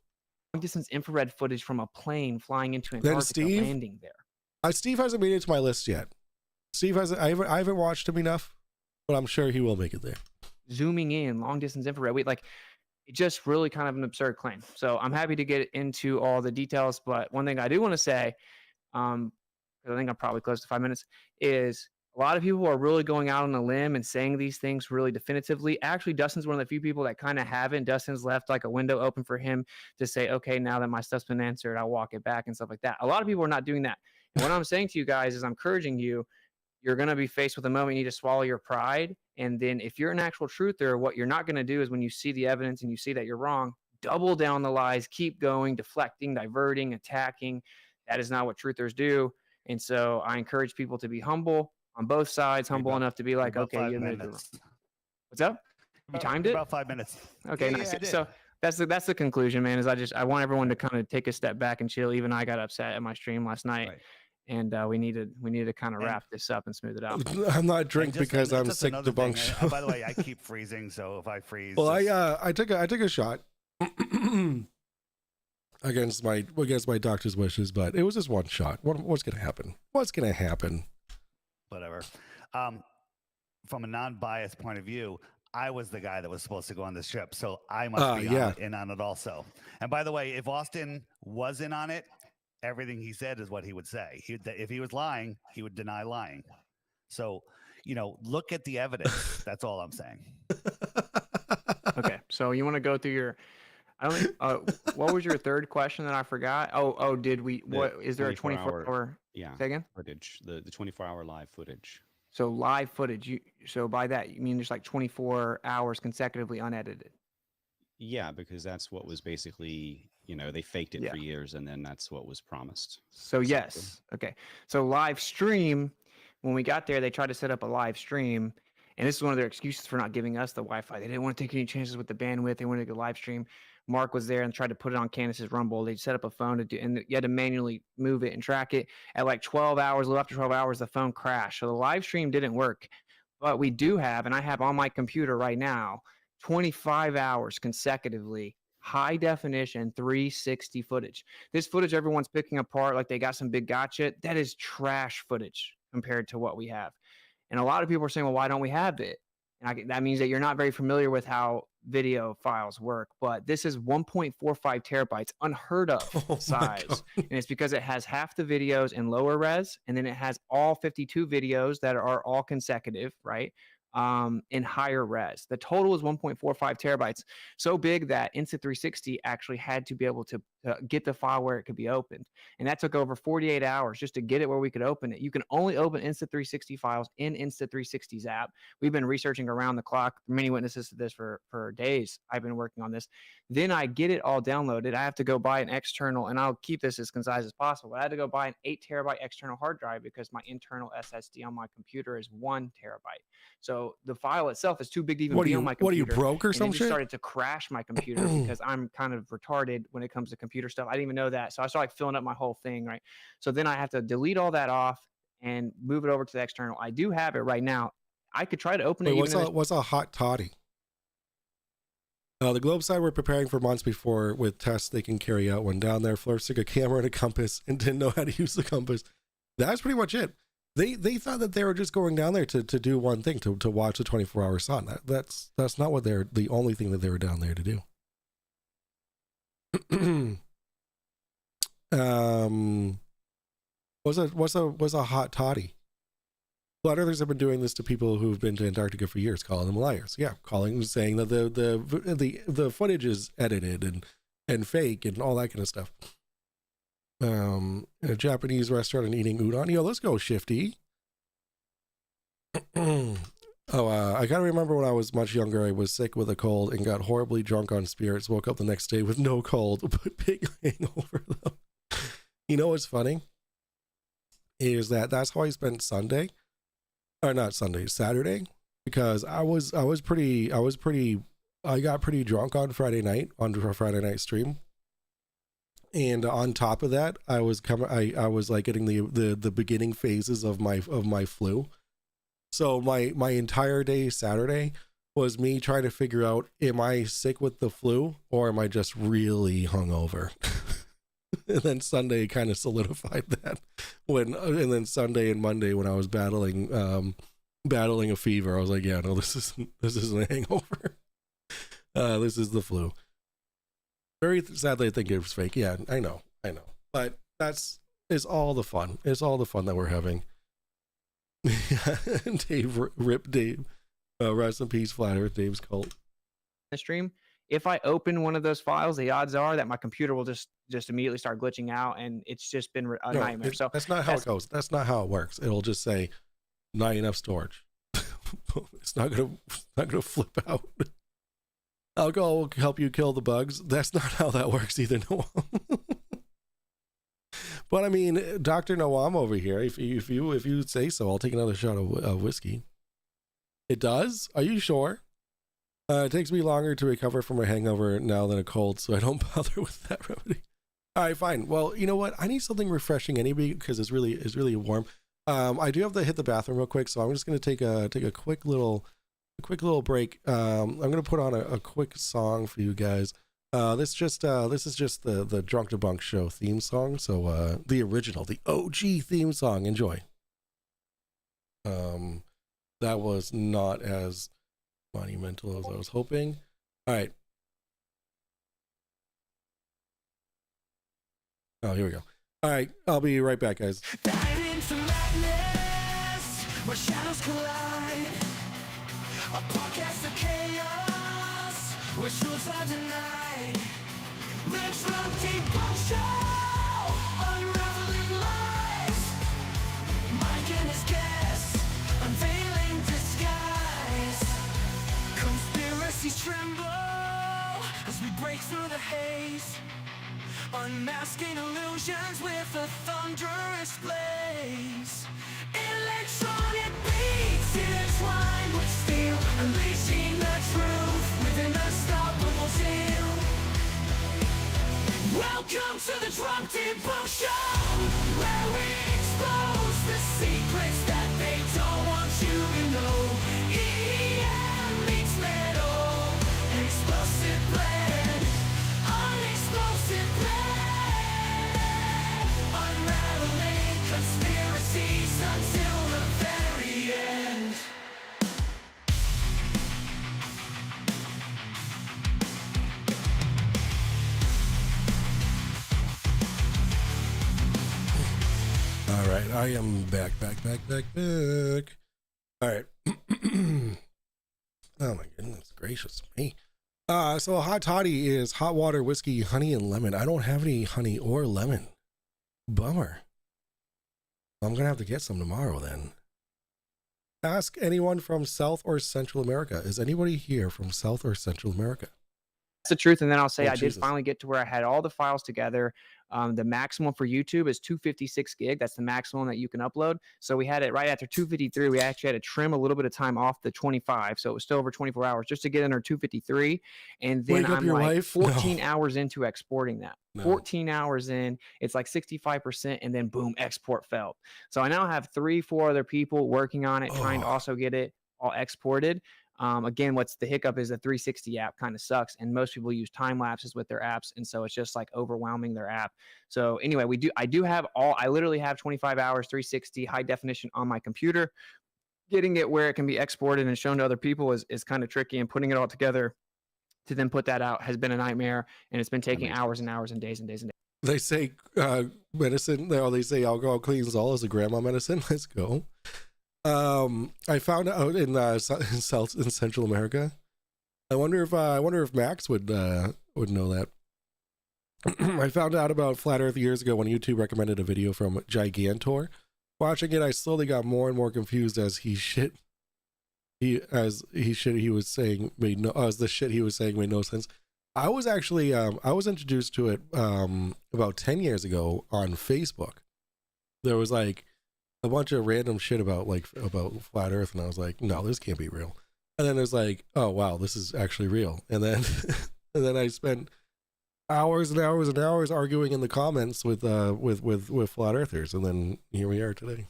Long distance infrared footage from a plane flying into Antarctica, landing there. Steve hasn't made it to my list yet. Steve hasn't. I haven't watched him enough, but I'm sure he will make it there. Zooming in, long distance infrared. It's just really kind of an absurd claim. So I'm happy to get into all the details. But one thing I do want to say, because I think I'm probably close to 5 minutes, is a lot of people are really going out on a limb and saying these things really definitively. Actually, Dustin's one of the few people that kind of haven't. Dustin's left like a window open for him to say, okay, now that my stuff's been answered, I'll walk it back and stuff like that. A lot of people are not doing that. And what I'm saying to you guys is I'm encouraging you. You're going to be faced with a moment you need to swallow your pride. And then if you're an actual truther, what you're not going to do is when you see the evidence and you see that you're wrong, double down the lies, keep going, deflecting, diverting, attacking. That is not what truthers do. And so I encourage people to be humble on both sides, humble enough to be like, okay, you admitted it wrong. What's up? You timed it? About 5 minutes. Okay, nice. So that's the conclusion, man, is I want everyone to kind of take a step back and chill. Even I got upset at my stream last night. Right. And we needed to kind of wrap this up and smooth it out. I'm not drink because I'm sick Debunk. By the way, I keep freezing, so if I freeze, well, I took a shot against my doctor's wishes, but it was just one shot. What's gonna happen? Whatever. From a non-biased point of view, I was the guy that was supposed to go on this trip, so I must be in on it also. And by the way, if Austin was in on it, everything he said is what he would say. If he was lying, he would deny lying. So, look at the evidence. That's all I'm saying. Okay, so you want to go through your? I don't. What was your third question that I forgot? Oh, did we? What is there a 24-hour? Yeah. Say again? Footage. The 24-hour live footage. So live footage. So by that you mean just like 24 hours consecutively unedited? Yeah, because that's what was basically, they faked it for years, and then that's what was promised. So yes. Okay. So live stream, when we got there, they tried to set up a live stream, And this is one of their excuses for not giving us the Wi-Fi. They didn't want to take any chances with the bandwidth. They wanted to live stream. Mark was there and tried to put it on Candace's Rumble. They set up a phone to do, and you had to manually move it and track it. At like 12 hours, a little after 12 hours, the phone crashed. So the live stream didn't work. But we do have, and I have on my computer right now, 25 hours consecutively, high definition 360 footage. This footage everyone's picking apart like they got some big gotcha. That is trash footage compared to what we have. And a lot of people are saying, well, why don't we have it? And that means that you're not very familiar with how video files work. But this is 1.45 terabytes, unheard of size. And it's because it has half the videos in lower res, and then it has all 52 videos that are all consecutive, right? In higher res. The total is 1.45 terabytes, so big that Insta360 actually had to be able to get the file where it could be opened. And that took over 48 hours just to get it where we could open it. You can only open Insta360 files in Insta360's app. We've been researching around the clock, many witnesses to this for days. I've been working on this. Then I get it all downloaded. I have to go buy an external, and I'll keep this as concise as possible. I had to go buy an 8 terabyte external hard drive because my internal SSD on my computer is 1 terabyte. So the file itself is too big to even be on my computer. What are you, broke or some shit? It shit? started to crash my computer because I'm kind of retarded when it comes to computer stuff. I didn't even know that. So I started like filling up my whole thing, right? So then I have to delete all that off and move it over to the external. I do have it right now. I could try to open it. What's a hot toddy? The globe side were preparing for months before with tests they can carry out. When down there, Fleur took a camera and a compass and didn't know how to use the compass. That's pretty much it. They thought that they were just going down there to do one thing, to watch the 24-hour sun. That's not what they're the only thing that they were down there to do. What's a hot toddy? Flat earthers have been doing this to people who've been to Antarctica for years, calling them liars. Yeah, saying that the footage is edited and fake and all that kind of stuff. A Japanese restaurant and eating udon. Yo, let's go, Shifty. I gotta remember when I was much younger, I was sick with a cold and got horribly drunk on spirits. Woke up the next day with no cold, but big hangover though. You know what's funny? Is that's how I spent Sunday. Or not Sunday, Saturday, because I got pretty drunk on Friday night on a Friday night stream, and on top of that, I was like getting the beginning phases of my flu. So my entire day Saturday was me trying to figure out, am I sick with the flu or am I just really hungover? And then Sunday kind of solidified that and then Sunday and Monday when I was battling a fever, I was like, yeah, no, this isn't a hangover. This is the flu. Very sadly, I think it was fake. Yeah, I know. But it's all the fun. It's all the fun that we're having. Dave, rip Dave. Rest in peace, Flat Earth, Dave's cult. The stream. If I open one of those files, the odds are that my computer will just immediately start glitching out, and it's just been a nightmare. So that's not how it goes. That's not how it works. It'll just say not enough storage. It's not gonna flip out. Alcohol will help you kill the bugs. That's not how that works either, Noam. But I mean, Dr. Noam over here, if you say so, I'll take another shot of whiskey. It does? Are you sure? It takes me longer to recover from a hangover now than a cold, so I don't bother with that remedy. All right, fine. Well, you know what? I need something refreshing anyway because it's really warm. I do have to hit the bathroom real quick, so I'm just gonna take a quick little break. I'm gonna put on a quick song for you guys. This is just the Drunk Debunk show theme song. So the original, the OG theme song. Enjoy. That was not as monumental as I was hoping. All right. Oh, here we go. All right, I'll be right back, guys. Dive into madness, where shadows collide. A podcast of chaos, where truths are denied. The Drunk Debunk Show, unraveling lies. Mike and his guests, unveiling disguise. Conspiracies tremble as we break through the haze. Unmasking illusions with a thunderous blaze. Electronic beats. intertwined with steel, unleashing the truth with an unstoppable zeal. Welcome to the Debunk Show, where we expose the secrets that they don't want you to know. EM meets metal, explosive blend, unexplosive blend, unraveling conspiracies until the very end. All right, I am back. All right. Oh my goodness gracious me. So a hot toddy is hot water, whiskey, honey, and lemon. I don't have any honey or lemon. Bummer. I'm gonna have to get some tomorrow then. Ask anyone from South or Central America. Is anybody here from South or Central America? That's the truth. And then I'll say I Jesus. did finally get to where I had all the files together. The maximum for YouTube is 256 gig. That's the maximum that you can upload. So we had it right after 253. We actually had to trim a little bit of time off the 25. So it was still over 24 hours just to get under 253. And then Wake up I'm your like wife? 14 No. hours into exporting that. No. 14 hours in, it's like 65%. And then boom, export failed. So I now have 3-4 other people working on it, trying to also get it all exported. Again, what's the hiccup is the 360 app kind of sucks, and most people use time lapses with their apps, and so it's just like overwhelming their app. So anyway, I literally have 25 hours 360 high definition on my computer. Getting it where it can be exported and shown to other people is kind of tricky, and putting it all together to then put that out has been a nightmare, and it's been taking hours and hours and days and days and days. They say medicine. They say alcohol cleans all as a grandma medicine. Let's go. I found out in South and Central America. I wonder if Max would know that. I found out about Flat Earth years ago when YouTube recommended a video from Gigantor. Watching it, I slowly got more and more confused as the shit he was saying made no sense. I was actually I was introduced to it about 10 years ago on Facebook. There was like a bunch of random shit about flat earth, and I was like, no, this can't be real. And then there's like, oh wow, this is actually real. And then and then I spent hours and hours and hours arguing in the comments with flat earthers, and then here we are today.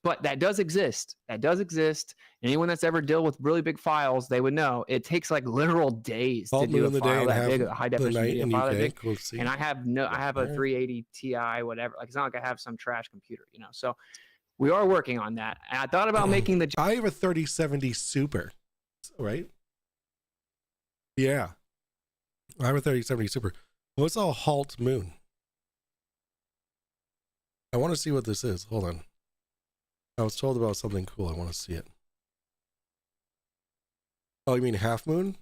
But that does exist. Anyone that's ever dealt with really big files, they would know it takes like literal days to do a file that big, a high definition video file that big. And I have a 380 Ti, whatever. Like, it's not like I have some trash computer, So we are working on that. And I thought about making the. I have a 3070 Super, right? Yeah, I have a 3070 Super. What's a halt moon? I want to see what this is. Hold on. I was told about something cool. I want to see it. Oh, you mean half moon?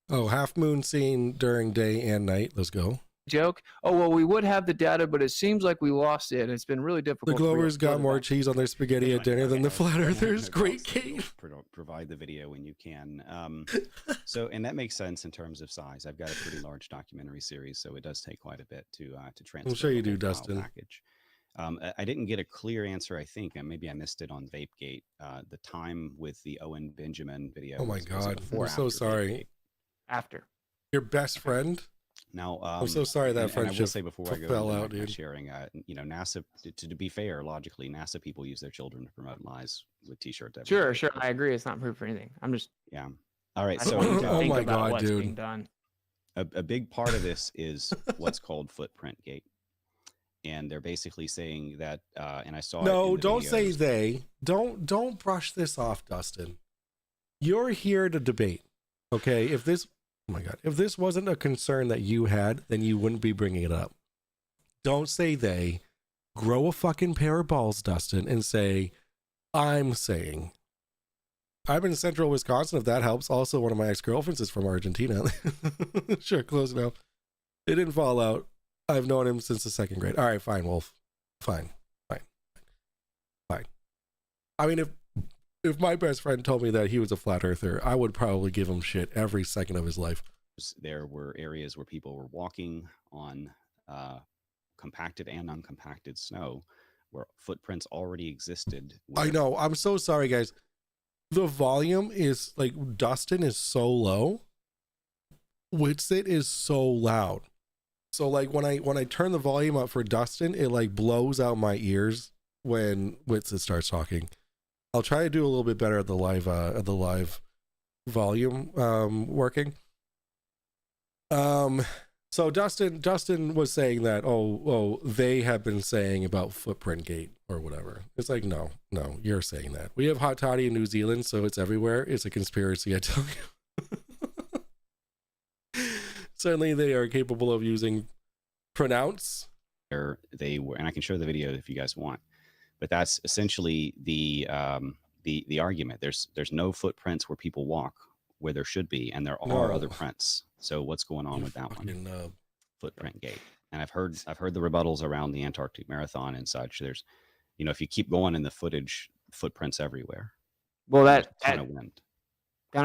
Oh, half moon seen during day and night. Let's go. Joke. Oh, well, we would have the data, but it seems like we lost it. It's been really difficult. The Glovers got more cheese on their spaghetti at dinner than the flat earthers. Great game. Provide the video when you can. So, and that makes sense in terms of size. I've got a pretty large documentary series, so it does take quite a bit to transfer. I'm sure you do, the whole Dustin. Package. I didn't get a clear answer. I think, and maybe I missed it on VapeGate. The time with the Owen Benjamin video. Oh my God! I'm so sorry. VapeGate? After your best friend. Now, I'm so sorry that friendship I will say before I go fell into out, dude. sharing, NASA. To be fair, logically, NASA people use their children to promote lies with T-shirts. Sure. I agree. It's not proof for anything. I'm just. Yeah. All right. I So, don't oh think my about God, what's dude. being done. a big part of this is what's called footprint gate, and they're basically saying that. And I saw. No, it in the don't say videos. they. Don't brush this off, Dustin. You're here to debate, okay? If this. Oh my God. If this wasn't a concern that you had, then you wouldn't be bringing it up. Don't say they. Grow a fucking pair of balls, Dustin, and say, I'm saying. I'm in central Wisconsin, if that helps. Also, one of my ex-girlfriends is from Argentina. Sure, close enough. It didn't fall out. I've known him since the second grade. All right, fine, Wolf. Fine. I mean, if my best friend told me that he was a flat earther, I would probably give him shit every second of his life. There were areas where people were walking on compacted and uncompacted snow where footprints already existed. I know. I'm so sorry, guys. The volume is like, Dustin is so low. Witsit is so loud. So like when I turn the volume up for Dustin, it like blows out my ears when Witsit starts talking. I'll try to do a little bit better at the live volume working. So Dustin was saying that they have been saying about footprint gate or whatever. It's like, no, you're saying that. We have hot toddy in New Zealand, so it's everywhere. It's a conspiracy, I tell you. Certainly they are capable of using pronounce. They were, and I can show the video if you guys want, but that's essentially the argument. There's no footprints where people walk where there should be, and there are other prints. So what's going on with that one? Footprint gate. And I've heard the rebuttals around the Antarctic Marathon and such. There's, you know, if you keep going in the footage, footprints everywhere. Well, that kind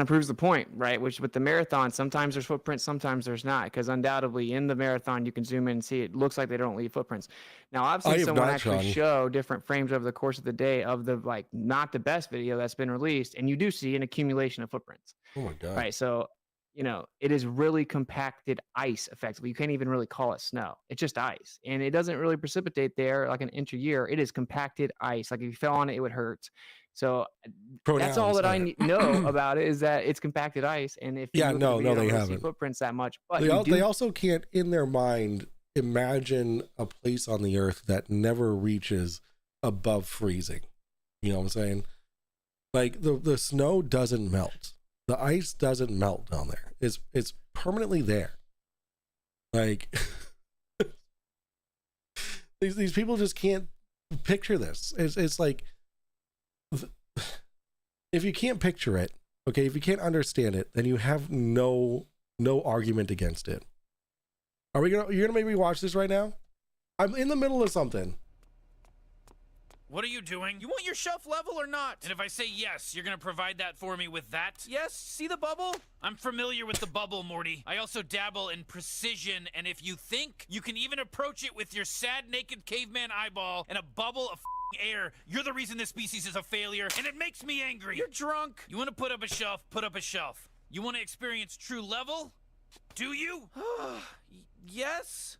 of proves the point, right? Which with the marathon, sometimes there's footprints, sometimes there's not, because undoubtedly in the marathon you can zoom in and see it looks like they don't leave footprints. Now I've seen someone actually show different frames over the course of the day of the like not the best video that's been released, and you do see an accumulation of footprints. Oh my god! Right, so you know it is really compacted ice. Effectively, you can't even really call it snow. It's just ice, and it doesn't really precipitate there like an inch a year. It is compacted ice. Like if you fell on it, it would hurt. So that's all that I know about it, is that it's compacted ice. And if they haven't see footprints that much, but they also can't in their mind imagine a place on the earth that never reaches above freezing. You know what I'm saying? Like the snow doesn't melt, the ice doesn't melt down there. It's permanently there. Like these people just can't picture this. It's like, if you can't picture it, okay, if you can't understand it, then you have no argument against it. You're gonna make me watch this right now? I'm in the middle of something. What are you doing? You want your shelf level or not? And if I say yes, you're gonna provide that for me with that? Yes, see the bubble? I'm familiar with the bubble, Morty. I also dabble in precision, and if you think you can even approach it with your sad, naked caveman eyeball and a bubble of air, you're the reason this species is a failure, and it makes me angry. You're drunk. You want to put up a shelf? Put up a shelf. You want to experience true level? Do you? Yes.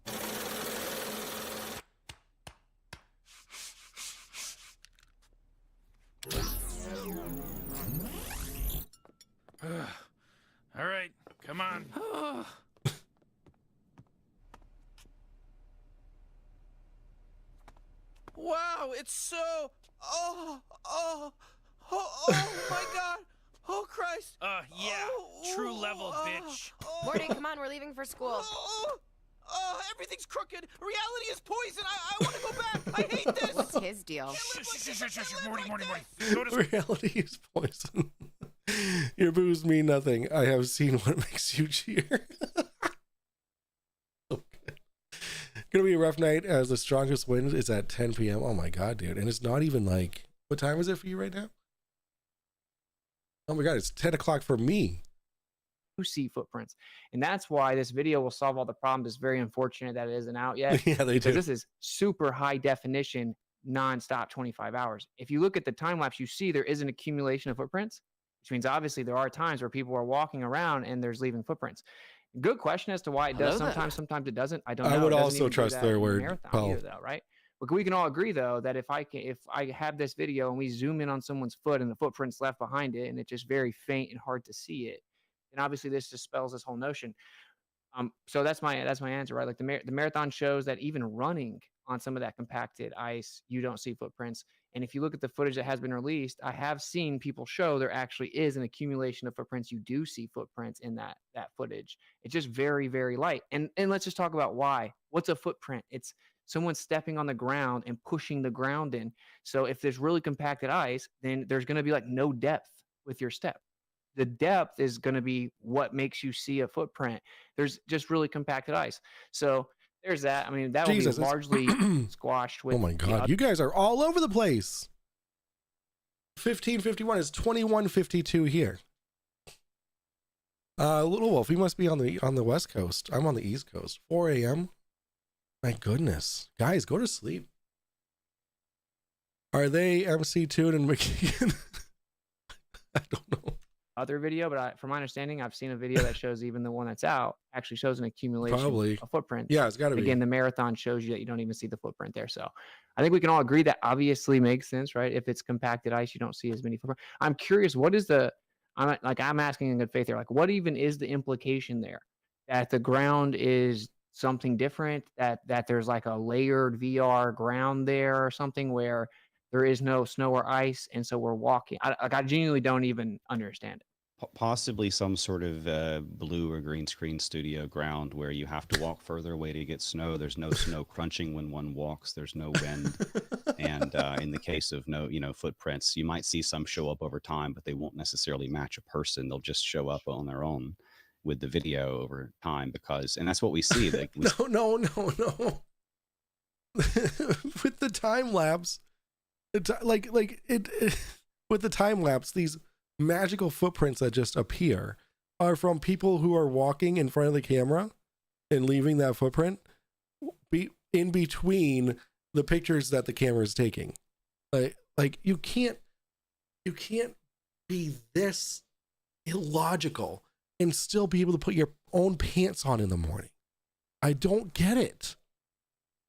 All right, come on. Wow, it's so... Oh my God. Oh, Christ. Yeah, true level, bitch. Morty, come on, we're leaving for school. Everything's crooked. Reality is poison. I want to go back. I hate this. What's his deal? Morty. Reality is poison. Your boos mean nothing. I have seen what makes you cheer. Gonna be a rough night as the strongest wind is at 10 p.m. Oh my god, dude. And it's not even like, what time is it for you right now? Oh my god, it's 10 o'clock for me. You see footprints, and that's why this video will solve all the problems. It's very unfortunate that it isn't out yet. Yeah, they do. This is super high definition, non-stop 25 hours. If you look at the time lapse, you see there is an accumulation of footprints, which means obviously there are times where people are walking around and there's leaving footprints. Good question as to why it does sometimes it doesn't. I don't know. I would also trust their word, Paul. Either, though, right? But we can all agree though that if I have this video and we zoom in on someone's foot and the footprint's left behind it and it's just very faint and hard to see it, then obviously this dispels this whole notion. So that's my answer, right? Like the marathon shows that even running on some of that compacted ice, you don't see footprints. And if you look at the footage that has been released, I have seen people show there actually is an accumulation of footprints. You do see footprints in that footage. It's just very, very light. And let's just talk about why. What's a footprint? It's someone stepping on the ground and pushing the ground in. So if there's really compacted ice, then there's going to be like no depth with your step. The depth is going to be what makes you see a footprint. There's just really compacted ice. So there's that. I mean, that will be largely squashed with. Oh my God. You guys are all over the place. 1551 is 2152 here. Little Wolf, he must be on the West Coast. I'm on the East Coast. 4 a.m. My goodness. Guys, go to sleep. Are they MC2 and McKeegan? I don't know. Other video, but from my understanding, I've seen a video that shows even the one that's out actually shows an accumulation Probably. of footprints. Yeah, it's got to be. Again, the marathon shows you that you don't even see the footprint there. So I think we can all agree that obviously makes sense, right? If it's compacted ice, you don't see as many footprints. I'm curious, what is I'm asking in good faith here, like what even is the implication there? That the ground is something different, that there's like a layered VR ground there or something where there is no snow or ice, and so we're walking. I genuinely don't even understand it. Possibly some sort of blue or green screen studio ground where you have to walk further away to get snow. There's no snow crunching when one walks. There's no wind. And in the case of no, footprints, you might see some show up over time, but they won't necessarily match a person. They'll just show up on their own with the video over time and that's what we see. Like, No. With the time lapse, with the time lapse, these magical footprints that just appear are from people who are walking in front of the camera and leaving that footprint in between the pictures that the camera is taking. Like you can't be this illogical and still be able to put your own pants on in the morning. I don't get it.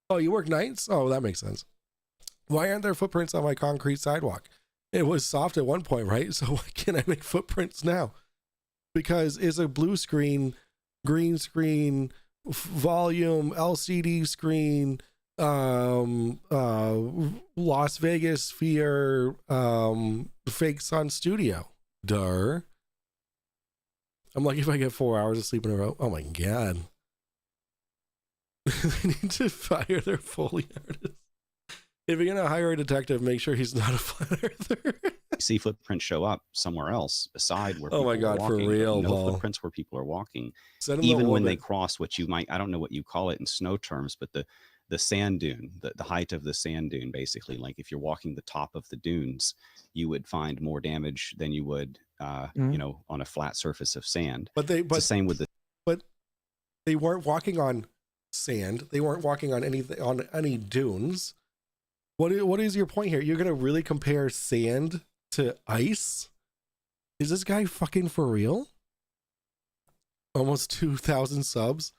Oh, you work nights? Oh, that makes sense. Why aren't there footprints on my concrete sidewalk? It was soft at one point, right? So why can't I make footprints now? Because it's a blue screen, green screen, volume, LCD screen, Las Vegas Sphere, fake sun studio. Duh. I'm lucky if I get 4 hours of sleep in a row. Oh my God. They need to fire their Foley artist. If you're going to hire a detective, make sure he's not a flat earther. See footprints show up somewhere else beside where oh people my God, are walking. for real, No Paul. footprints where people are walking. Even when they cross what you might, I don't know what you call it in snow terms, but the sand dune, the height of the sand dune, basically, like if you're walking the top of the dunes, you would find more damage than you would, on a flat surface of sand. It's the same with but they weren't walking on sand. They weren't walking on any dunes. What is your point here? You're gonna really compare sand to ice? Is this guy fucking for real? Almost 2,000 subs.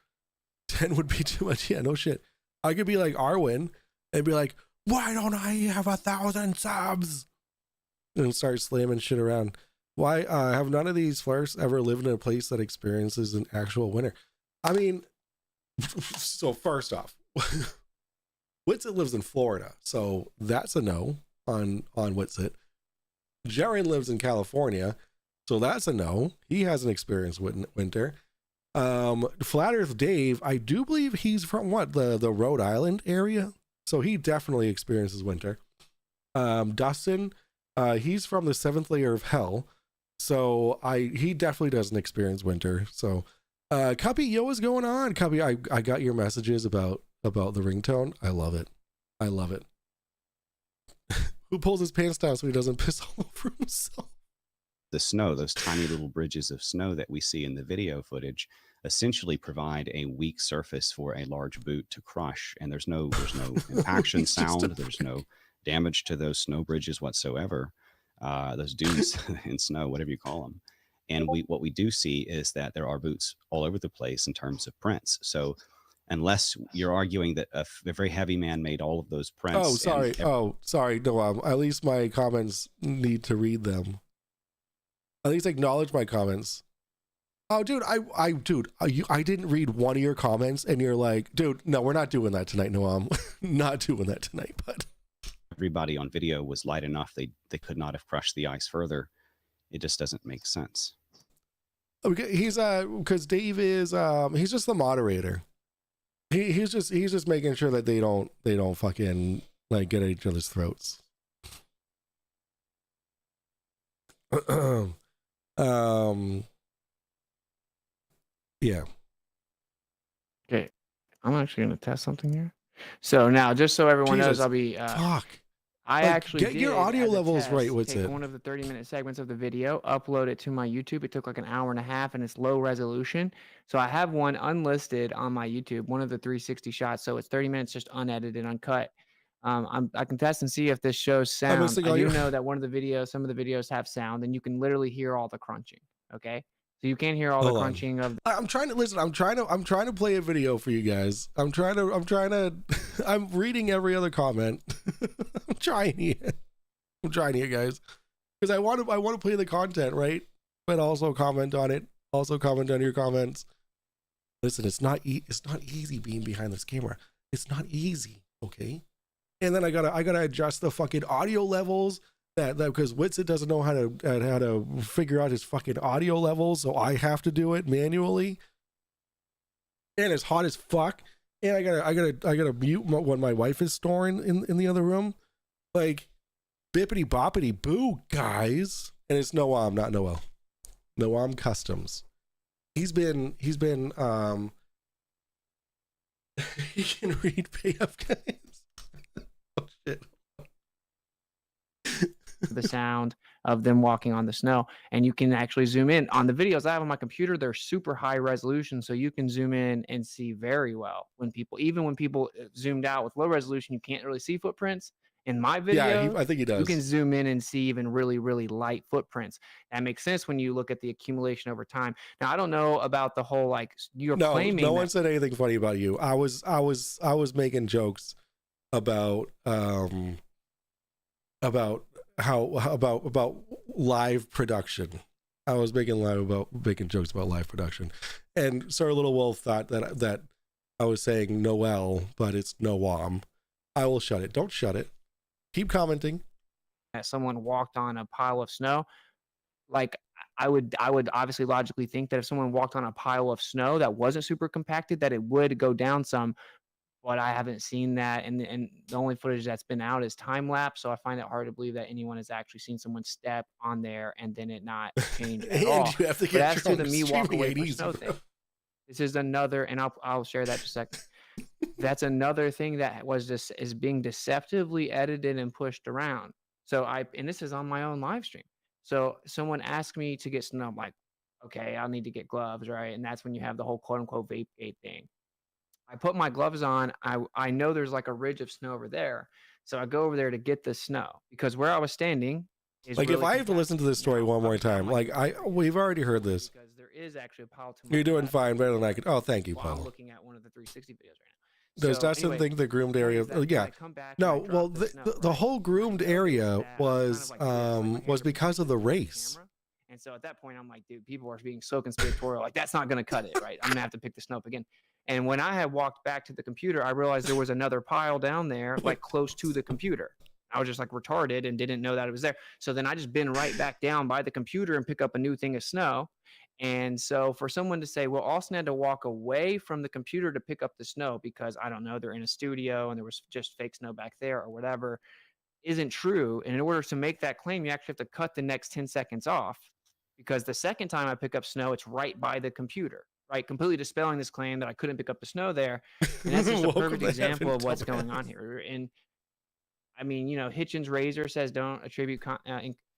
10 would be too much. Yeah, no shit. I could be like Arwen and be like, why don't I have 1,000 subs? And start slamming shit around. Why have none of these flirts ever lived in a place that experiences an actual winter? I mean, so first off, Witsit lives in Florida, so that's a no on Witsit. Jaren lives in California, so that's a no. He hasn't experienced winter. Flat Earth Dave, I do believe he's from the Rhode Island area, so he definitely experiences winter. Dustin, he's from the 7th layer of hell, so he definitely doesn't experience winter. So Cuppy, yo, what's going on? Cuppy, I got your messages about the ringtone. I love it. Who pulls his pants down so he doesn't piss all over himself? the snow, those tiny little bridges of snow that we see in the video footage, essentially provide a weak surface for a large boot to crush. And there's no impaction sound. There's no damage to those snow bridges whatsoever. Those dunes in snow, whatever you call them. And what we do see is that there are boots all over the place in terms of prints. So unless you're arguing that a very heavy man made all of those prints. Oh, sorry. No, at least my comments need to read them. At least acknowledge my comments. Oh, dude, I didn't read one of your comments, and you're like, dude, no, we're not doing that tonight. No, I'm not doing that tonight. But everybody on video was light enough; they could not have crushed the ice further. It just doesn't make sense. Okay, he's because Dave is he's just the moderator. He's just making sure that they don't fucking like get at each other's throats. Yeah. Okay, I'm actually gonna test something here. So now, just so everyone knows, I'll be fuck. I actually get your audio levels right. What's take it? One of the 30-minute segments of the video, upload it to my YouTube. It took like an hour and a half, and it's low resolution. So I have one unlisted on my YouTube, one of the 360 shots. So it's 30 minutes, just unedited, uncut. I can test and see if this shows sound. missing I all do your- know that some of the videos have sound, and you can literally hear all the crunching. Okay, so you can't hear all the Hold on. crunching of. I'm trying to listen. I'm trying to play a video for you guys. I'm reading every other comment. I'm trying here, guys, because I want to play the content, right? But also comment on it. Also comment on your comments. Listen, it's not easy being behind this camera. It's not easy, okay? And then I gotta adjust the fucking audio levels that because Witsit doesn't know how to figure out his fucking audio levels, so I have to do it manually. And it's hot as fuck. And I gotta mute when my wife is snoring in the other room. Like bippity boppity boo, guys. And it's Noam, not Noel. Noam Customs. He's been he can read PF guys. Oh shit. The sound of them walking on the snow, and you can actually zoom in on the videos I have on my computer. They're super high resolution, so you can zoom in and see very well even when people zoomed out with low resolution, you can't really see footprints. In my video, Yeah, I think he does. You can zoom in and see even really, really light footprints. That makes sense when you look at the accumulation over time. Now, I don't know about the whole you're claiming. No one said anything funny about you. I was making jokes about live production. I was making jokes about live production, and Sir Little Wolf thought that I was saying Noel, but it's Noam. I will shut it. Don't shut it. Keep commenting. That someone walked on a pile of snow, like I would obviously logically think that if someone walked on a pile of snow that wasn't super compacted, that it would go down some. But I haven't seen that, and the only footage that's been out is time lapse. So I find it hard to believe that anyone has actually seen someone step on there and then it not change at all. You have to But get as to the me walk streaming away ain't from easy, snow bro. thing, this is another, and I'll share that in a second. That's another thing that is being deceptively edited and pushed around. So and this is on my own live stream. So someone asked me to get snow. I'm like, okay, I'll need to get gloves, right? And that's when you have the whole quote unquote vape gate thing. I put my gloves on. I know there's like a ridge of snow over there. So I go over there to get the snow because where I was standing is Like really if I have to listen to this story one more time, we've already heard this. because there is actually a pile to my You're doing left fine, better than I could. Oh, thank you, while I'm Paul. looking at one of the 360 videos right now. Does So, Dustin anyway, think the groomed point area? is that Yeah. I come back and I No, drop well, the snow, the right? whole groomed area That was kind of like this, like my was hand because of the on the race. camera. And so at that point, I'm like, dude, people are being so conspiratorial. Like, that's not going to cut it, right? I'm going to have to pick the snow up again. And when I had walked back to the computer, I realized there was another pile down there, like close to the computer. I was just like retarded and didn't know that it was there. So then I just been right back down by the computer and pick up a new thing of snow. And so for someone to say, well, Austin had to walk away from the computer to pick up the snow because, I don't know, they're in a studio and there was just fake snow back there or whatever, isn't true. And in order to make that claim, you actually have to cut the next 10 seconds off because the second time I pick up snow, it's right by the computer, right? Completely dispelling this claim that I couldn't pick up the snow there. And that's just a Welcome perfect to example heaven, of what's dumbass. going on here. And I mean, you know, Hitchens Razor says don't attribute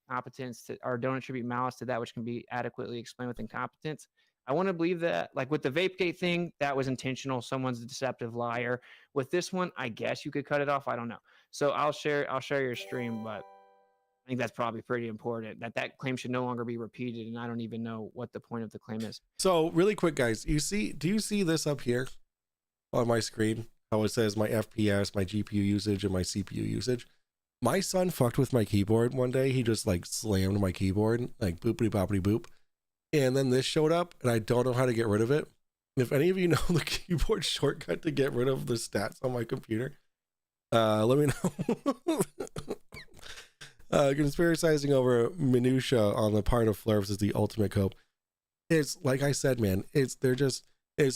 incompetence to, or don't attribute malice to that which can be adequately explained with incompetence. I want to believe that, like with the Vapegate thing, that was intentional. Someone's a deceptive liar. With this one, I guess you could cut it off. I don't know. So I'll share your stream, but I think that's probably pretty important that claim should no longer be repeated. And I don't even know what the point of the claim is. So really quick, guys, do you see this up here on my screen? How it says my FPS, my GPU usage, and my CPU usage. My son fucked with my keyboard one day. He just like slammed my keyboard, like boopity boppity boop. And then this showed up, and I don't know how to get rid of it. If any of you know the keyboard shortcut to get rid of the stats on my computer, let me know. Conspiracizing over minutia on the part of Flurfs is the ultimate cope. It's like I said, man. It's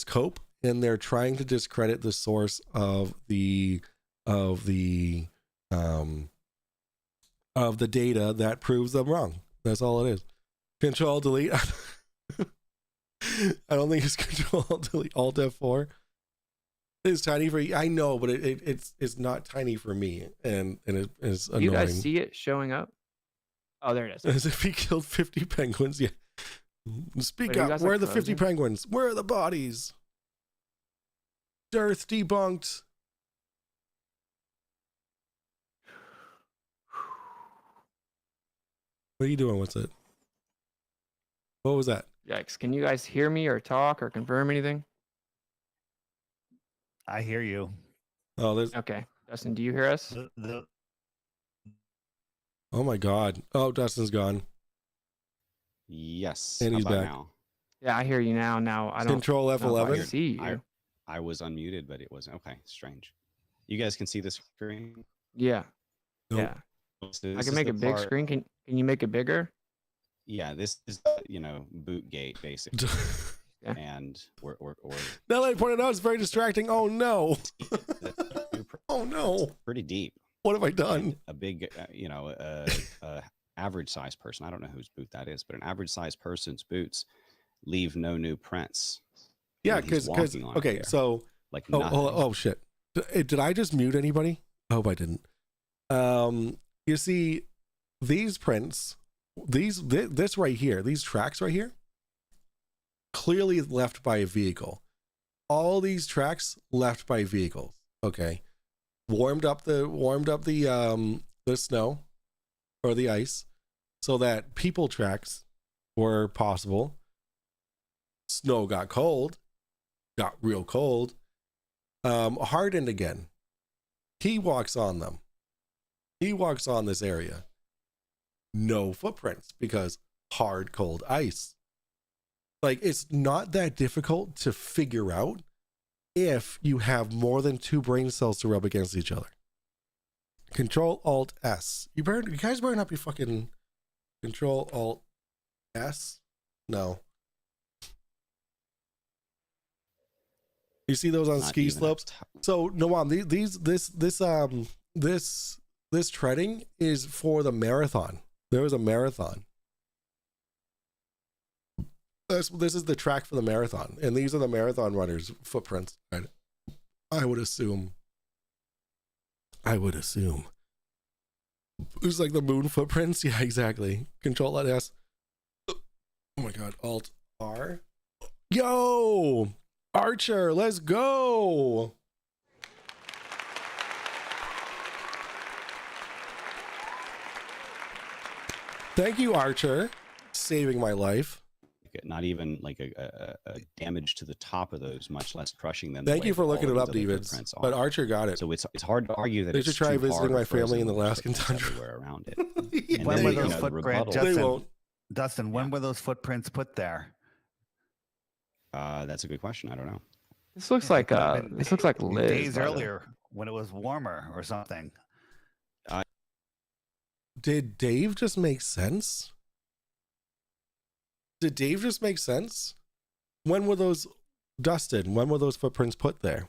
cope, and they're trying to discredit the source of the data that proves them wrong. That's all it is. Control delete. I don't think it's Control delete Alt F4. It's tiny for you. I know, but it's not tiny for me, and it is annoying. You guys see it showing up? Oh, there it is. As if he killed 50 penguins. Yeah. Speak Wait, are you up. guys, Where like, are the 50 frozen? penguins? Where are the bodies? Dearth debunked. What are you doing? What's it? What was that? Yikes. Can you guys hear me or talk or confirm anything? I hear you. Oh, there's. Okay. Dustin, do you hear us? Oh my God. Oh, Dustin's gone. Yes. And How he's about back. now? Yeah, I hear you now. Now I don't Control know if I F11. see you. I was unmuted, but it wasn't. Okay, strange. You guys can see the screen? Yeah. Nope. Yeah. So I this can is make the a big part- screen. Can you make it bigger? Yeah, this is, boot gate, basically. Yeah. And we're Now that I pointed out, it's very distracting. Oh no. Oh no. pretty deep. What have I done? A big, average size person. I don't know whose boot that is, but an average size person's boots leave no new prints. Yeah, when he's because walking on it okay, there. so like oh, nothing. oh shit. Did I just mute anybody? I hope I didn't. You see, these prints, this right here, these tracks right here, clearly left by a vehicle. All these tracks left by vehicles. Okay, warmed up the snow or the ice, so that people tracks were possible. Snow got cold, got real cold, hardened again. He walks on them. He walks on this area. No footprints because hard, cold ice. Like, it's not that difficult to figure out if you have more than 2 brain cells to rub against each other. Control Alt S. You guys better not be fucking Control Alt S. No. You see those on Not ski even slopes? So Noam, this treading is for the marathon. There was a marathon. This is the track for the marathon, and these are the marathon runners' footprints. I would assume. It's like the moon footprints. Yeah, exactly. Control Alt S. Oh my God. Alt R. Yo, Archer, let's go. Thank you, Archer, saving my life. Not even like a damage to the top of those, much less crushing them. Thank you for looking it up, David. But Archer got it. So it's hard to argue that they it's should try too visiting hard my or family in the frozen Alaskan with tundra. everywhere around it. And When then, were you those know, the footprints, rebuttal- They won't. Dustin, when were those footprints put there? That's a good question. I don't know. This looks like Liz. Days by the- earlier when it was warmer or something. Did Dave just make sense? When were those, Dustin, when were those footprints put there?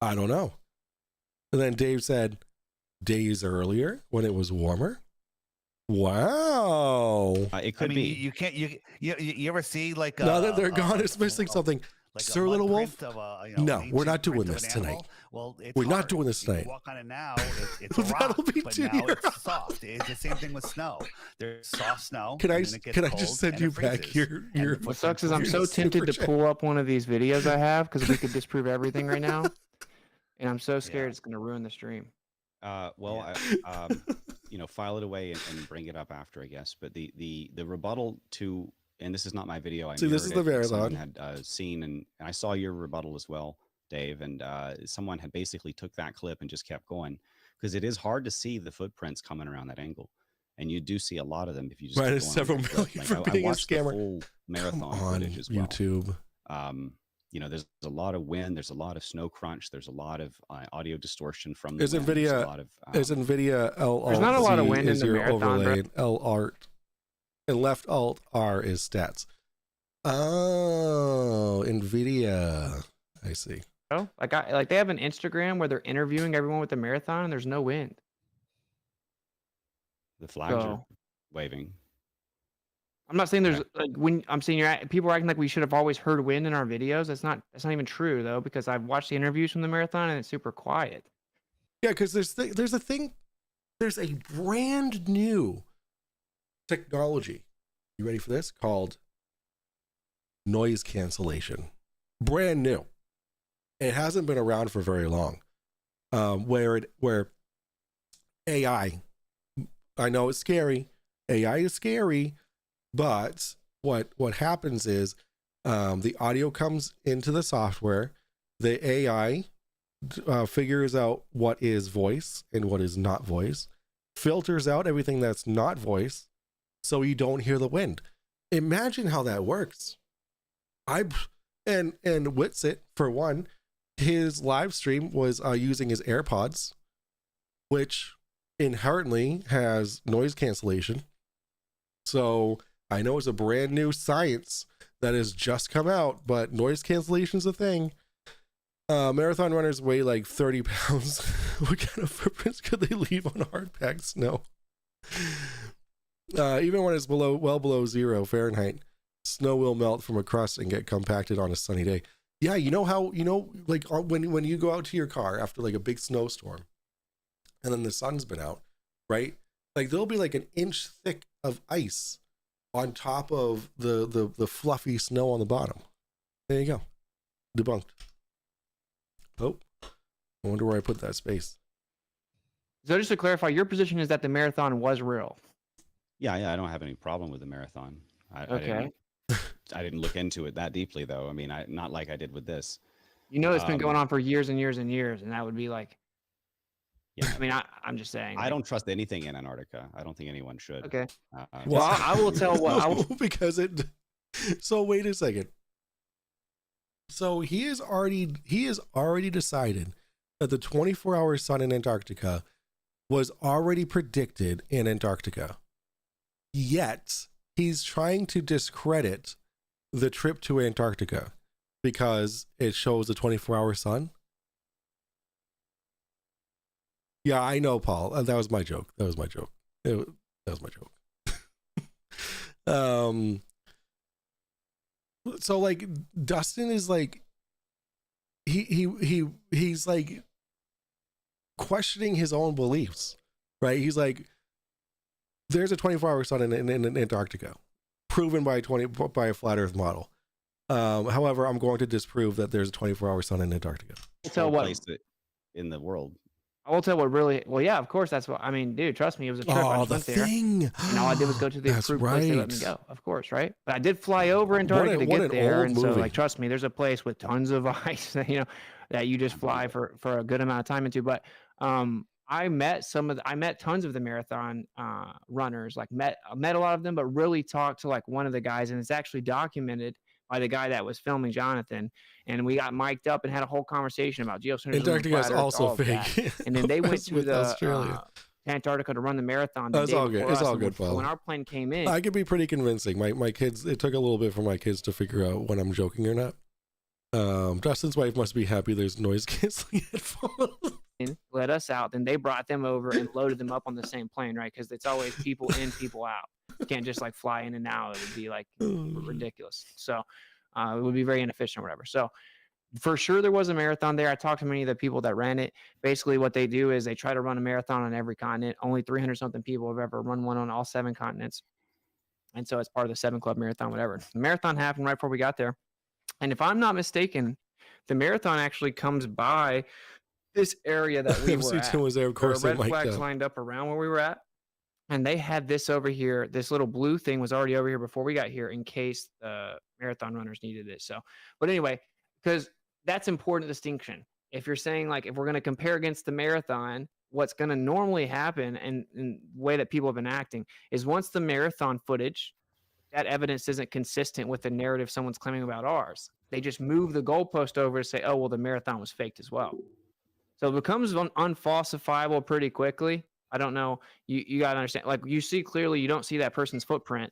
I don't know. And then Dave said, days earlier when it was warmer. Wow. It could I mean, be. you can't. You ever see like Now that they're gone, it's missing something. like a Sir mud Little Wolf? print of No, an we're not ancient doing print of this an tonight. animal? Well, it's We're not hard. doing this You tonight. walk on it now, it's a That'll rock, be but 2 now years. it's soft. It's the same thing with snow. There's soft snow. Can I and then it gets can I cold, just send and you it back freezes. your And your the What sucks is footprints I'm so Super tempted to chat. pull up one of these videos I have because we could disprove everything right now, and I'm so scared Yeah. it's gonna ruin the stream. Well, file it away and bring it up after, I guess. But the rebuttal to, and this is not my video. I See, this is mirrored the it, and someone marathon. had seen, and I saw your rebuttal as well, Dave. And someone had basically took that clip and just kept going because it is hard to see the footprints coming around that angle, and you do see a lot of them if you just. Right, keep it's going on several with the clip. million for being a watched the scammer. full Come marathon on, footage as well. YouTube. There's a lot of wind, there's a lot of snow crunch, there's a lot of audio distortion from the Is wind, there's a NVIDIA lot of, is NVIDIA L There's not a lot of Alt wind Z in is the your marathon, bro. overlaid, L Art, and left Alt R is stats. Oh, NVIDIA. I see. Oh, like they have an Instagram where they're interviewing everyone with the marathon, and there's no wind. the flags are So- waving. I'm not saying there's like when I'm saying people are acting like we should have always heard wind in our videos. That's not even true though, because I've watched the interviews from the marathon and it's super quiet. Yeah, because there's a brand new technology. You ready for this? Called noise cancellation. Brand new. It hasn't been around for very long. Where AI, I know it's scary, AI is scary, but what happens is the audio comes into the software. The AI figures out what is voice and what is not voice, filters out everything that's not voice, so you don't hear the wind. Imagine how that works. And Witsit, for one, his live stream was using his AirPods, which inherently has noise cancellation. So I know it's a brand new science that has just come out, but noise cancellation is a thing. Marathon runners weigh like 30 pounds. What kind of footprints could they leave on hard-packed snow? Even when it's well below 0 Fahrenheit, snow will melt from a crust and get compacted on a sunny day. Yeah, you know how, like when you go out to your car after like a big snowstorm and then the sun's been out, right? Like there'll be like an inch thick of ice on top of the fluffy snow on the bottom. There you go. Debunked. Oh, I wonder where I put that space. So just to clarify, your position is that the marathon was real. Yeah, I don't have any problem with the marathon. Okay. I didn't look into it that deeply, though. I mean, not like I did with this. It's been going on for years and years and years, and that would be like, yeah. I mean, I'm just saying. I don't trust anything in Antarctica. I don't think anyone should. Okay. Well, I will tell what because it. So wait a second. So he has already decided that the 24-hour sun in Antarctica was already predicted in Antarctica. Yet he's trying to discredit the trip to Antarctica because it shows the 24-hour sun. Yeah, I know, Paul. That was my joke. That was my joke. So like Dustin is like he's like questioning his own beliefs, right? He's like, there's a 24-hour sun in Antarctica, proven by a flat Earth model. However, I'm going to disprove that there's a 24-hour sun in Antarctica. Tell what place in the world. I will tell what really. Well, yeah, of course. That's what I mean, dude. Trust me, it was a trip. I just the went there, thing. and all I did was go to the That's approved place they let me right. go. Of course, right? But I did fly over Antarctica to what get an there, old and so movie. like, trust me, there's a place with tons of ice, that you just fly for a good amount of time into. But I met tons of the marathon runners. Like met a lot of them, but really talked to like one of the guys, and it's actually documented by the guy that was filming Jonathan, and we got mic'd up and had a whole conversation about geocentrism. Antarctica is also fake. And then they went to with the Australia. Antarctica to run the marathon. That's all good. It's all good, Paul. When our plane came in, I could be pretty convincing. My kids. It took a little bit for my kids to figure out when I'm joking or not. Dustin's wife must be happy there's noise canceling headphones. let us out. Then they brought them over and loaded them up on the same plane, right? Because it's always people in, people out. You can't just like fly in and out. It would be like ridiculous. So it would be very inefficient or whatever. So for sure there was a marathon there. I talked to many of the people that ran it. Basically what they do is they try to run a marathon on every continent. Only 300 something people have ever run one on all 7 continents. And so it's part of the 7 Club Marathon, whatever. The marathon happened right before we got there. And if I'm not mistaken, the marathon actually comes by this area that we were at. Was there, of course, there were red flags lined up around where we were at. And they had this over here. This little blue thing was already over here before we got here in case the marathon runners needed it. So, but anyway, because that's important distinction. If you're saying like, if we're going to compare against the marathon, what's going to normally happen and the way that people have been acting is once the marathon footage, that evidence isn't consistent with the narrative someone's claiming about ours. They just move the goalpost over to say, oh, well, the marathon was faked as well. So it becomes unfalsifiable pretty quickly. I don't know. You got to understand, like you see clearly, you don't see that person's footprint.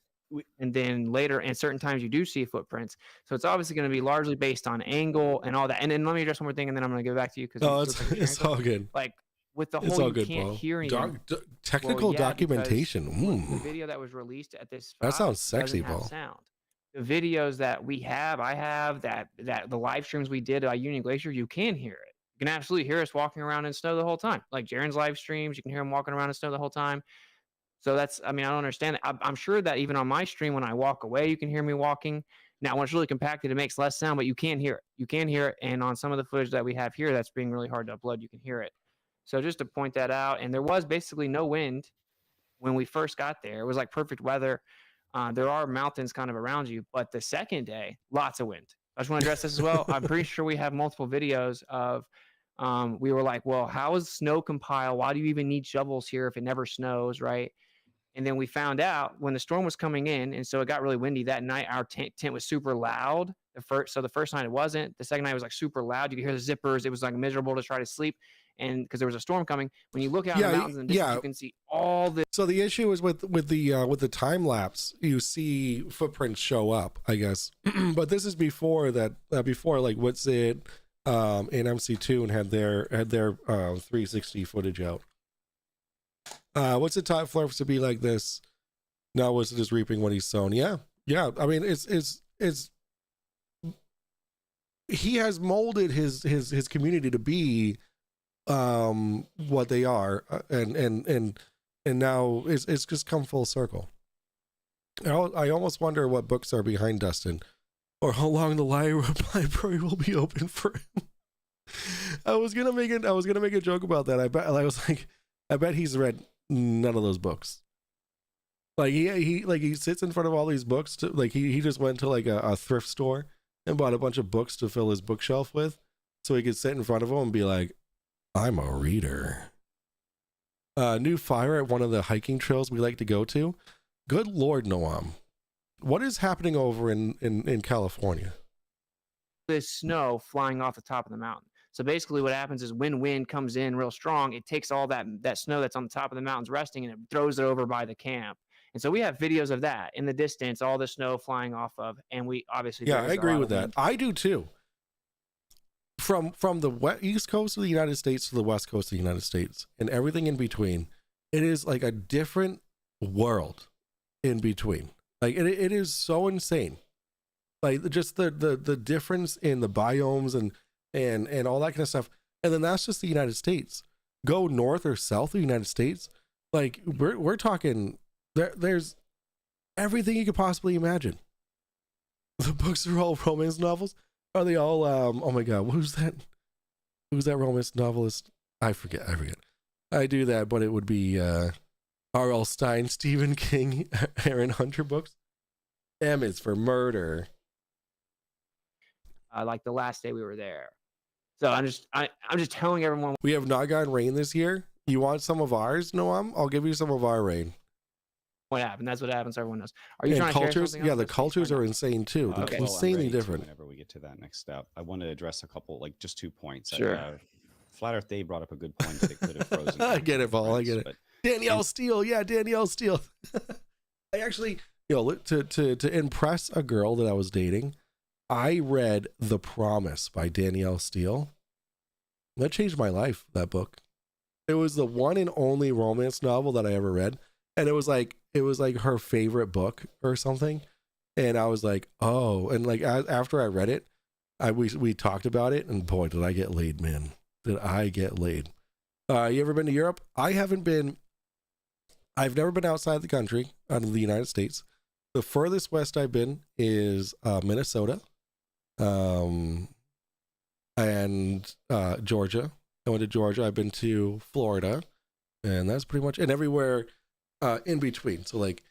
And then later, and certain times you do see footprints. So it's obviously going to be largely based on angle and all that. And then let me address one more thing, and then I'm going to go back to you. It's all good. Like with the whole, it's all you good, can't Paul. hear anything. Technical documentation. The video that was released at this spot that sounds sexy, doesn't have Paul. sound. The videos that we have, I have that the live streams we did at Union Glacier, you can hear it. You can absolutely hear us walking around in snow the whole time. Like Jaren's live streams, you can hear him walking around in snow the whole time. So that's, I mean, I don't understand it. I'm sure that even on my stream, when I walk away, you can hear me walking. Now, when it's really compacted, it makes less sound, but you can hear it. You can hear it. And on some of the footage that we have here, that's being really hard to upload, you can hear it. So just to point that out, and there was basically no wind when we first got there, it was like perfect weather. There are mountains kind of around you, but the second day, lots of wind. I just want to address this as well. I'm pretty sure we have multiple videos of, we were like, well, how is snow compile? Why do you even need shovels here if it never snows, right? And then we found out when the storm was coming in, and so it got really windy that night. Our tent was super loud. The first night it wasn't. The second night it was like super loud. You could hear the zippers. It was like miserable to try to sleep, and because there was a storm coming. When you look out in the mountains in the distance, you can see all the. So the issue is with the time lapse, you see footprints show up, I guess. But this is before that. Before like Witsit and MC2 and had their 360 footage out. What's it taught Flurfs to be like this? Now Witsit is reaping what he's sown. Yeah. I mean, it's he has molded his community to be what they are, and now it's just come full circle. I almost wonder what books are behind Dustin, or how long the library will be open for him. I was gonna make a joke about that. I bet he's read none of those books. Like he sits in front of all these books to, like he just went to like a thrift store and bought a bunch of books to fill his bookshelf with, so he could sit in front of them and be like, I'm a reader. New fire at one of the hiking trails we like to go to. Good Lord, Noam. What is happening over in California? There's snow flying off the top of the mountain. So basically what happens is when wind comes in real strong, it takes all that snow that's on the top of the mountains resting and it throws it over by the camp. And so we have videos of that in the distance, all the snow flying off of, and we obviously. Yeah, I agree with that. I do too. From the east coast of the United States to the west coast of the United States and everything in between, it is like a different world in between. Like it is so insane. Like just the difference in the biomes and all that kind of stuff. And then that's just the United States. Go north or south of the United States, like we're talking there's everything you could possibly imagine. The books are all romance novels. Are they all oh my god, who's that romance novelist? I forget. I do that, but it would be R.L. Stein, Stephen King, Aaron Hunter books. M is for murder. Like the last day we were there. So I'm just telling everyone. We have not gotten rain this year. You want some of ours, Noam? I'll give you some of our rain. What happened? That's what happens. Everyone knows. Are you and trying cultures? to share Yeah, the cultures are insane too. They're insanely different. Whenever we get to that next step, I want to address a couple, like just 2 points. Sure. Flat Earth Day brought up a good point that it could have frozen. I get it, Paul. I get it. Danielle Steele. Yeah, Danielle Steele. I actually, to impress a girl that I was dating, I read The Promise by Danielle Steele. That changed my life, that book. It was the one and only romance novel that I ever read. And it was like her favorite book or something. And I was like, oh, and like after I read it, we talked about it, and boy, did I get laid, man. Did I get laid. You ever been to Europe? I've never been outside the country, out of the United States. The furthest west I've been is Minnesota. And Georgia. I went to Georgia. I've been to Florida, and that's pretty much, and everywhere in between. So like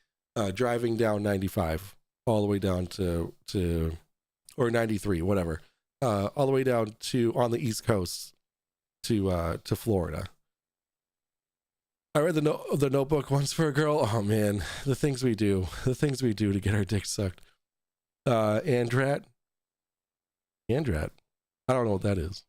driving down 95 all the way down to or 93, whatever, all the way down to on the East Coast to Florida. I read the Notebook once for a girl. Oh man, the things we do to get our dick sucked. Andrat. I don't know what that is.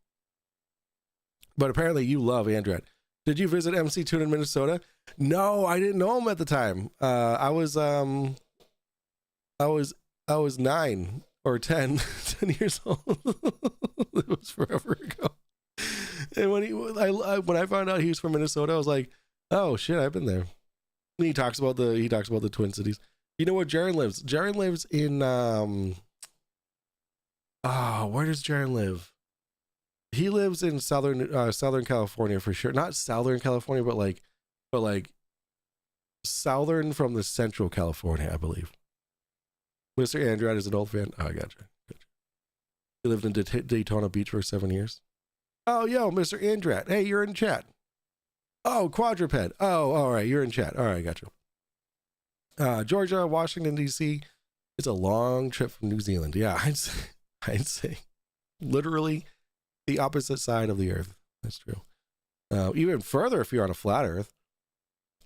But apparently you love Andrat. Did you visit MC2 in Minnesota? No, I didn't know him at the time. I was 9 or 10 years old. It was forever ago. And when I found out he was from Minnesota, I was like, oh shit, I've been there. And he talks about the Twin Cities. You know where Jaron lives? Jaron lives in where does Jaron live? He lives in Southern California for sure. Not Southern California, but like southern from the Central California, I believe. Mr. Andrat is an old fan. Oh, I gotcha. He lived in Daytona Beach for 7 years. Oh, yo, Mr. Andrat. Hey, you're in chat. Oh, quadruped. Oh, all right. You're in chat. All right, gotcha. Georgia, Washington, D.C. It's a long trip from New Zealand. Yeah, I'd say literally the opposite side of the earth. That's true. Even further if you're on a flat earth.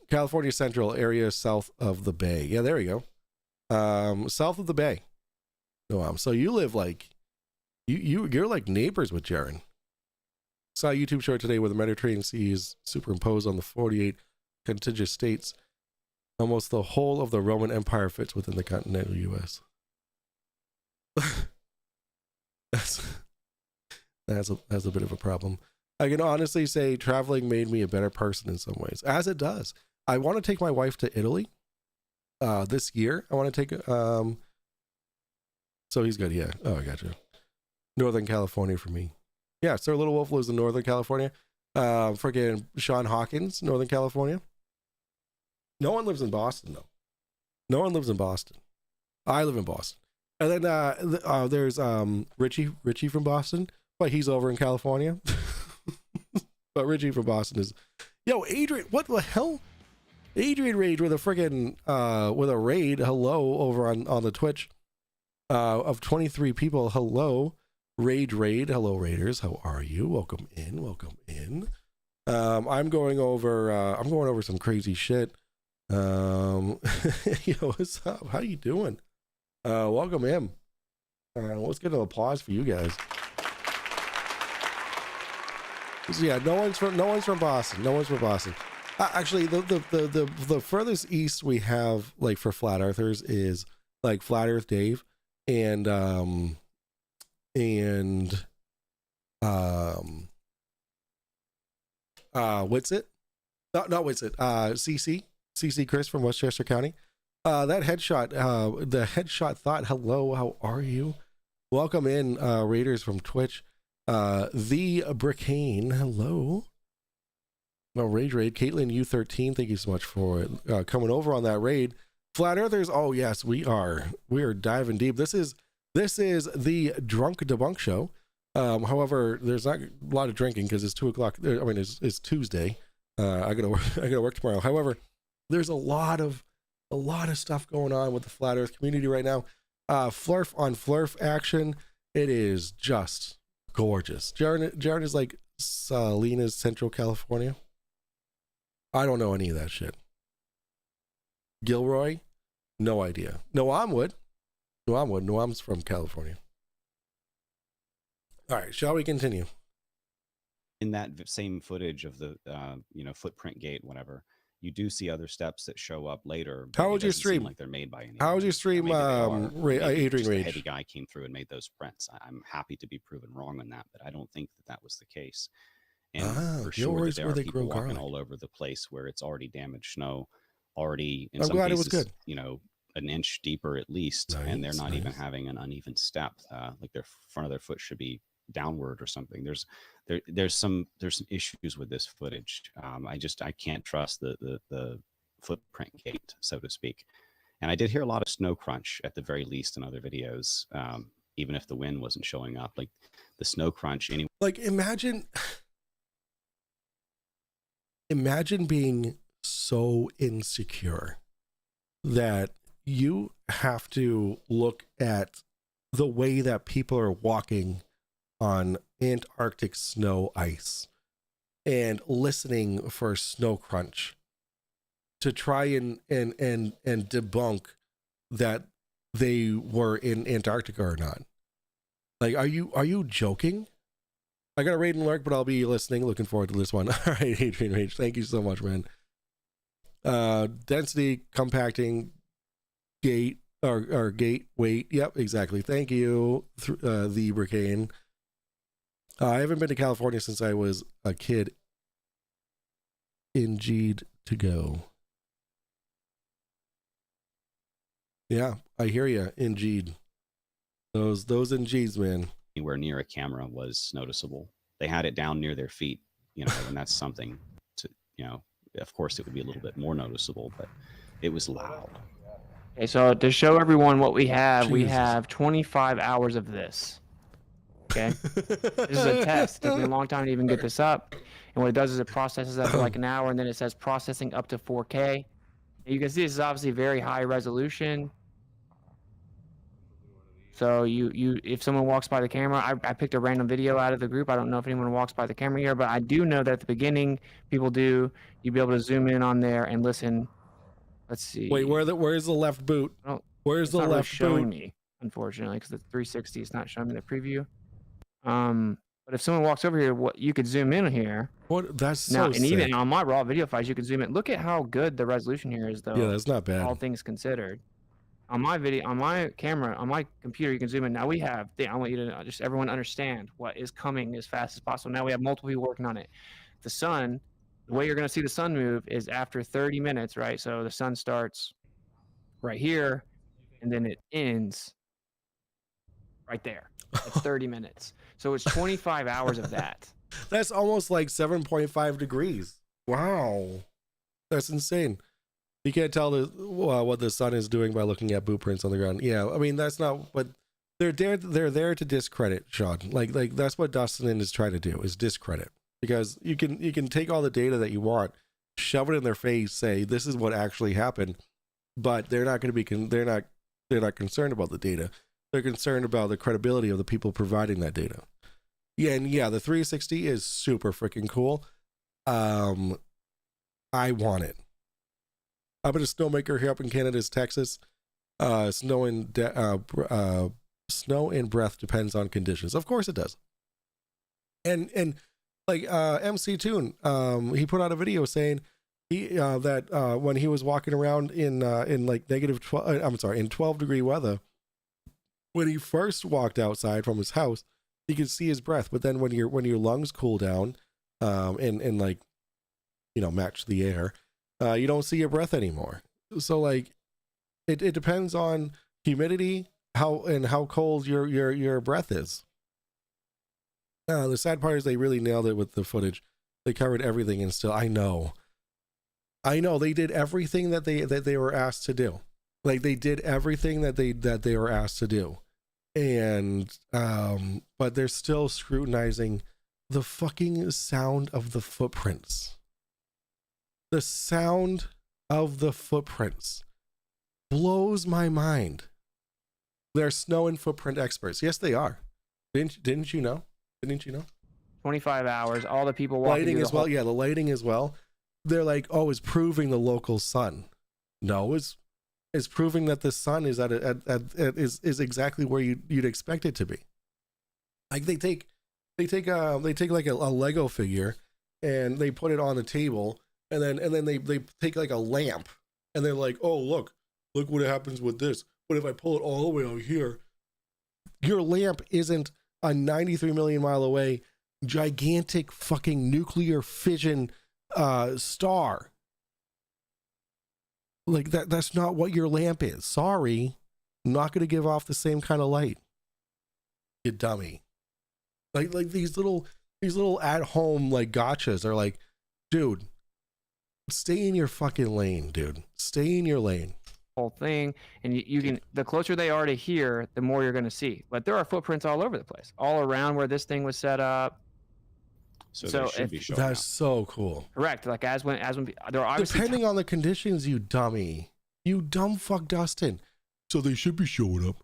California Central area south of the Bay. Yeah, there you go. South of the Bay. So you live like you're like neighbors with Jaren. Saw a YouTube short today where the Mediterranean Sea is superimposed on the 48 contiguous states. Almost the whole of the Roman Empire fits within the continental U.S. that's a bit of a problem. I can honestly say traveling made me a better person in some ways, as it does. I want to take my wife to Italy this year. I want to take so he's good. Yeah. Oh, I got you. Northern California for me. Yeah, Sir Little Wolf lives in Northern California. Freaking Sean Hawkins, Northern California. No one lives in Boston, though. No one lives in Boston. I live in Boston. And then there's Richie from Boston, but he's over in California. But Richie from Boston is... Yo, Adrian, what the hell? Adrian Rage with a freaking with a raid. Hello over on the Twitch of 23 people. Hello. Raid. Hello, Raiders. How are you? Welcome in. I'm going over some crazy shit. Yo, what's up? How you doing? Welcome in. Let's get an applause for you guys. So yeah, no one's from Boston. No one's from Boston. Actually, the furthest east we have, like, for flat earthers is like Flat Earth Dave and Witsit. Not Witsit. CC Chris from Westchester County. That headshot, the headshot thought, hello, how are you? Welcome in, Raiders from Twitch. The Brickane, hello. No, raid. Caitlin U13, thank you so much for coming over on that raid. Flat Earthers, oh yes, we are diving deep. This is the Drunk Debunk show. However, there's not a lot of drinking because it's 2 o'clock. I mean, it's Tuesday. I gotta work tomorrow. However, there's a lot of stuff going on with the Flat Earth community right now. Flurf on Flurf action. It is just gorgeous. Jared is like Salinas, Central California. I don't know any of that shit. Gilroy, no idea. Noam's from California. All right, shall we continue? In that same footage of the footprint gate, whatever, you do see other steps that show up later. How was your stream? Like they're made by anyone. How was your stream? Adrian Rage. A heavy guy came through and made those prints. I'm happy to be proven wrong on that, but I don't think that was the case. And for sure, that there are people walking all over the place where it's already damaged snow, already in some cases, it was good. An inch deeper at least, and they're not even having an uneven step. Like their front of their foot should be downward or something. There's some issues with this footage. I can't trust the footprint gate, so to speak. And I did hear a lot of snow crunch at the very least in other videos, even if the wind wasn't showing up. Like the snow crunch anyway. Like imagine being so insecure that you have to look at the way that people are walking on Antarctic snow ice and listening for snow crunch to try and debunk that they were in Antarctica or not. Like, are you joking? I got a raid and lurk, but I'll be listening. Looking forward to this one. All right, Adrian Rage, thank you so much, man. Density, compacting, gate or gate weight. Yep, exactly. Thank you, the Bricane. I haven't been to California since I was a kid. Indeed to go. Yeah, I hear you. Indeed. Those Indeeds, man. Anywhere near a camera was noticeable. They had it down near their feet, and that's something to, of course it would be a little bit more noticeable, but it was loud. Okay, so to show everyone what we have, we have 25 hours of this. Okay, this is a test. It took me a long time to even get this up, And what it does is it processes after like an hour, and then it says processing up to 4K. And you can see this is obviously very high resolution. So if someone walks by the camera, I picked a random video out of the group. I don't know if anyone walks by the camera here, but I do know that at the beginning, people do. You'd be able to zoom in on there and listen. Let's see. Wait, where's the left boot? Where's the not really left showing boot? me, unfortunately, because the 360 is not showing me the preview. But if someone walks over here, what you could zoom in here. What? That's now, so and even sick. on my raw video files, you can zoom in. Look at how good the resolution here is, though. Yeah, that's not bad. All things considered. On my video, on my camera, on my computer, you can zoom in. Now we have. I want you to just everyone understand what is coming as fast as possible. Now we have multiple people working on it. The sun, the way you're going to see the sun move is after 30 minutes, right? So the sun starts right here, and then it ends right there at 30 minutes. So it's 25 hours of that. That's almost like 7.5 degrees. Wow, that's insane. You can't tell what the sun is doing by looking at boot prints on the ground. Yeah, I mean that's not what they're there. They're there to discredit, Sean. Like that's what Dustin is trying to do, is discredit, because you can take all the data that you want, shove it in their face, say this is what actually happened, but they're not going to be they're not concerned about the data. They're concerned about the credibility of the people providing that data. Yeah, and yeah, the 360 is super freaking cool. I want it. I've been a snowmaker here up in Canada's Texas. Snow and breath depends on conditions. Of course it does. And like MC Toon, he put out a video saying that when he was walking around in like in 12 degree weather, when he first walked outside from his house, you could see his breath. But then when your lungs cool down, and like, you know, match the air, you don't see your breath anymore. So like, it depends on humidity, how cold your breath is. The sad part is they really nailed it with the footage. They covered everything, and still, I know they did everything that they were asked to do. Like they did everything that they were asked to do, and but they're still scrutinizing the fucking sound of the footprints. The sound of the footprints blows my mind. They're snow and footprint experts. Yes, they are. Didn't you know? 25 hours. All the people walking. Lighting as well. Yeah, the lighting as well. They're like, oh, it's proving the local sun. No, it's proving that the sun is is exactly where you'd expect it to be. Like they take like a Lego figure and they put it on the table, and then they take like a lamp, and they're like, oh, look what happens with this. What if I pull it all the way out here? Your lamp isn't a 93 million mile away gigantic fucking nuclear fission star. Like that's not what your lamp is. Sorry, I'm not going to give off the same kind of light, you dummy. Like these little at home like gotchas are like, dude, stay in your fucking lane, dude. Stay in your lane. Whole thing, and you can, the closer they are to here, the more you're going to see. But there are footprints all over the place, all around where this thing was set up. So they should be showing that's up. so cool. Correct. Like as when there are obviously depending on the conditions, you dummy, you dumb fuck Dustin. So they should be showing up.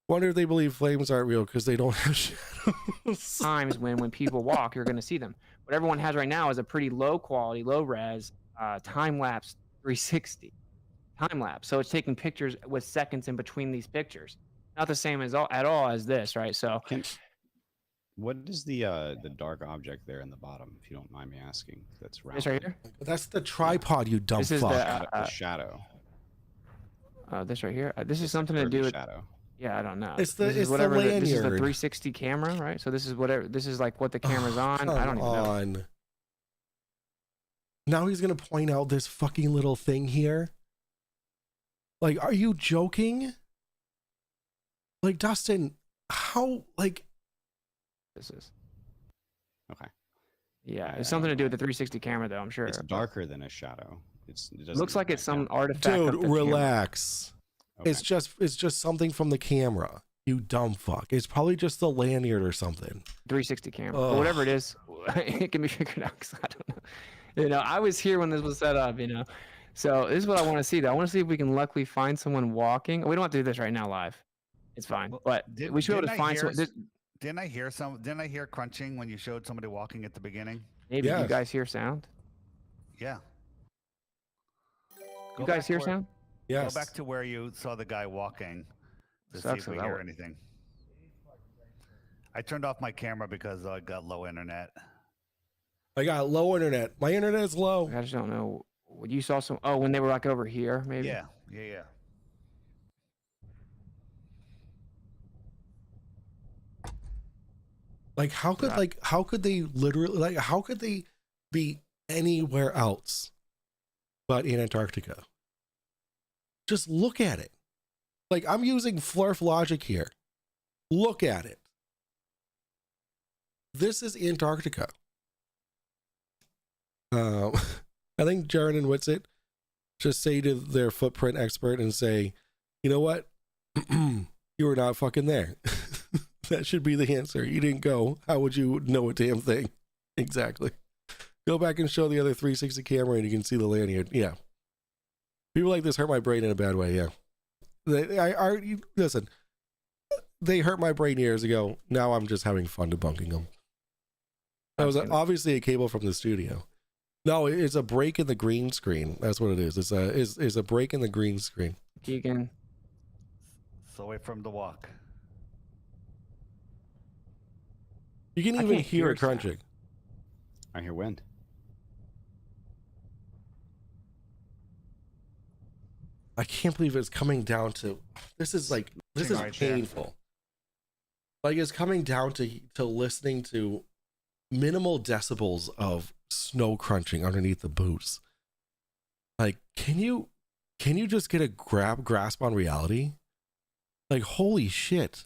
Wonder if they believe flames aren't real because they don't have shadows. times when people walk, you're going to see them. What everyone has right now is a pretty low quality, low res time lapse 360 time lapse. So it's taking pictures with seconds in between these pictures. Not the same at all as this, right? So what is the dark object there in the bottom, if you don't mind me asking? That's round. This right here. That's the tripod, you dumb This is fuck. The shadow. This right here. This is something to do with shadow. Yeah, I don't know. It's the this is it's whatever the lanyard. This is the 360 camera, right? So this is whatever. This is like what the camera's on. I don't even know. Now he's gonna point out this fucking little thing here. Like, are you joking? Like, Dustin, how, like... This is. Okay. Yeah, it's something to do with the 360 camera, though, I'm sure. It's darker than a shadow. It doesn't looks like it's some artifact. Dude, of the relax. Okay. It's just something from the camera. You dumb fuck. It's probably just the lanyard or something. 360 camera, Ugh. but whatever it is, it can be figured out. Cause I don't know. You know, I was here when this was set up. You know, so this is what I want to see. Though I want to see if we can luckily find someone walking. We don't have to do this right now live. It's fine, Well, but we should be able to find someone. Didn't I hear crunching when you showed somebody walking at the beginning? Maybe Yes. you guys hear sound. Yeah. You guys hear sound? Yes. Go back to where you saw the guy walking to see Sucks if we if that hear were- anything. I turned off my camera because I got low internet. I got low internet. My internet is low. I just don't know. When you saw some, oh, when they were like over here, maybe. Yeah. Like how could they literally, like how could they be anywhere else but in Antarctica? Just look at it. Like I'm using Flurf logic here. Look at it. This is Antarctica. I think Jared and Witsit just say to their footprint expert and say, you know what? You were not fucking there. That should be the answer. You didn't go. How would you know a damn thing? Exactly. Go back and show the other 360 camera and you can see the lanyard. Yeah. People like this hurt my brain in a bad way. Yeah. Listen, they hurt my brain years ago. Now I'm just having fun debunking them. That was obviously a cable from the studio. No, it's a break in the green screen. That's what it is. It's a break in the green screen. Keegan. So wait for him to walk. You can even hear it crunching. I hear wind. I can't believe it's coming down to this is Right there. painful. Like it's coming down to listening to minimal decibels of snow crunching underneath the boots. Like, can you just get a grasp on reality? Like, holy shit.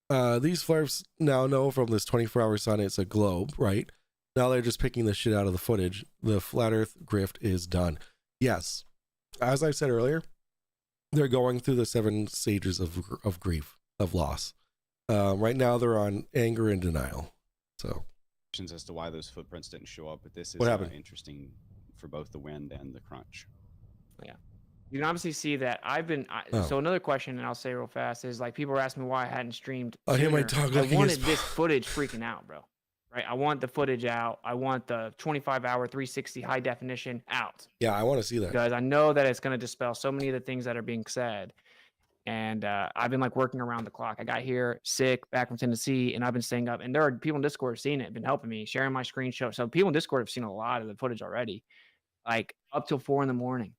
These Flurfs now know from this 24-hour sun it's a globe, right? Now they're just picking the shit out of the footage. The flat earth grift is done. Yes. As I said earlier, they're going through the 7 stages of grief, of loss. Right now they're on anger and denial. So As to why those footprints didn't show up, but this is What happened? Interesting for both the wind and the crunch. Yeah. You can obviously see that so another question, and I'll say real fast, is like people were asking me why I hadn't streamed. I hear my sooner. dog I licking wanted his this footage freaking out, bro. Right? I want the footage out. I want the 25-hour 360 high definition out. yeah, I want to see that. Because I know that it's going to dispel so many of the things that are being said. And I've been like working around the clock. I got here sick back from Tennessee, and I've been staying up. And there are people in Discord seeing it, been helping me, sharing my screenshot. So people in Discord have seen a lot of the footage already, like up till 4 a.m,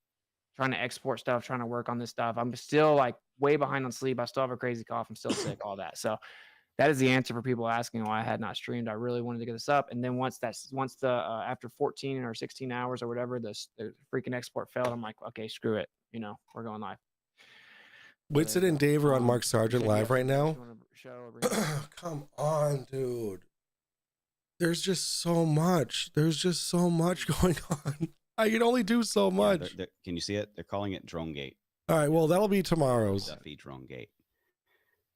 trying to export stuff, trying to work on this stuff. I'm still like way behind on sleep. I still have a crazy cough. I'm still sick, all that. So that is the answer for people asking why I had not streamed. I really wanted to get this up. And then once the after 14 or 16 hours or whatever, the freaking export failed. I'm like, okay, screw it. You know, we're going live. Witsit and Dave are on Mark Sargent live right now. Show Come on, dude. There's just so much. There's just so much going on. I can only do so much. Can you see it? They're calling it Drone Gate. All right, well, that'll be tomorrow's. Duffy Drone Gate.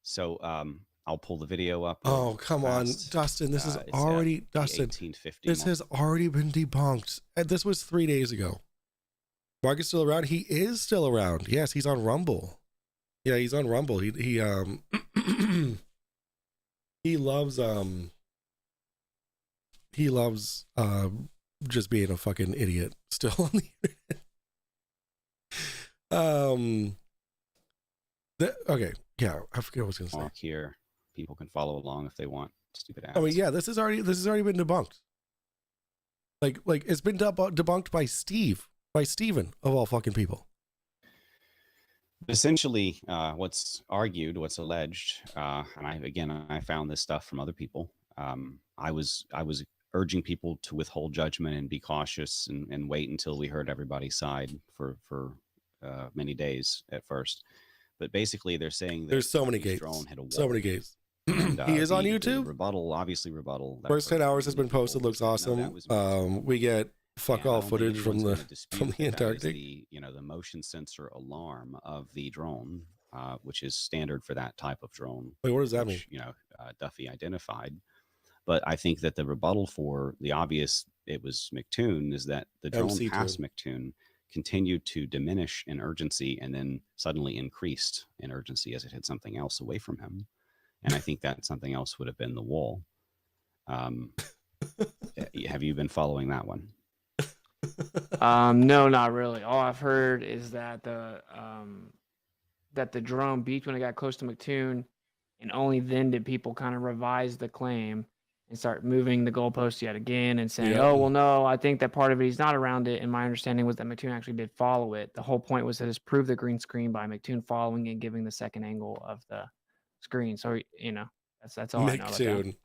So I'll pull the video up. Oh, come on, fast. Dustin. This is It's already at the Dustin. 1850 This has already been debunked. And this was 3 days ago. Mark is still around. He is still around. Yes, he's on Rumble. Yeah, he's on Rumble. He he loves just being a fucking idiot still on the internet. Okay, yeah, I forget what I was gonna say. Mark here. People can follow along if they want. Stupid ass. I mean, yeah, this has already been debunked. Like it's been debunked by Steven of all fucking people. Essentially, what's alleged, and I found this stuff from other people. I was urging people to withhold judgment and be cautious and wait until we heard everybody's side for many days at first. But basically, they're saying that there's so many gates. So many gates. And, he is on YouTube. Rebuttal. First 10 hours has been posted. Looks awesome. We get fuck all footage from the Antarctic. The motion sensor alarm of the drone which is standard for that type of drone. Wait, what does that which, mean? Duffy identified. But I think that the rebuttal for the obvious, it was McToon, is that the drone MC past McToon continued to diminish in urgency and then suddenly increased in urgency as it hit something else away from him. And I think that something else would have been the wall. Have you been following that one? No, not really. All I've heard is that the drone beeped when it got close to McToon, and only then did people kind of revise the claim and start moving the goalpost yet again and saying, "Oh, well, no, I think that part of it he's not around it." And my understanding was that McToon actually did follow it. The whole point was to just prove the green screen by McToon following and giving the second angle of the screen. So that's all I know about that.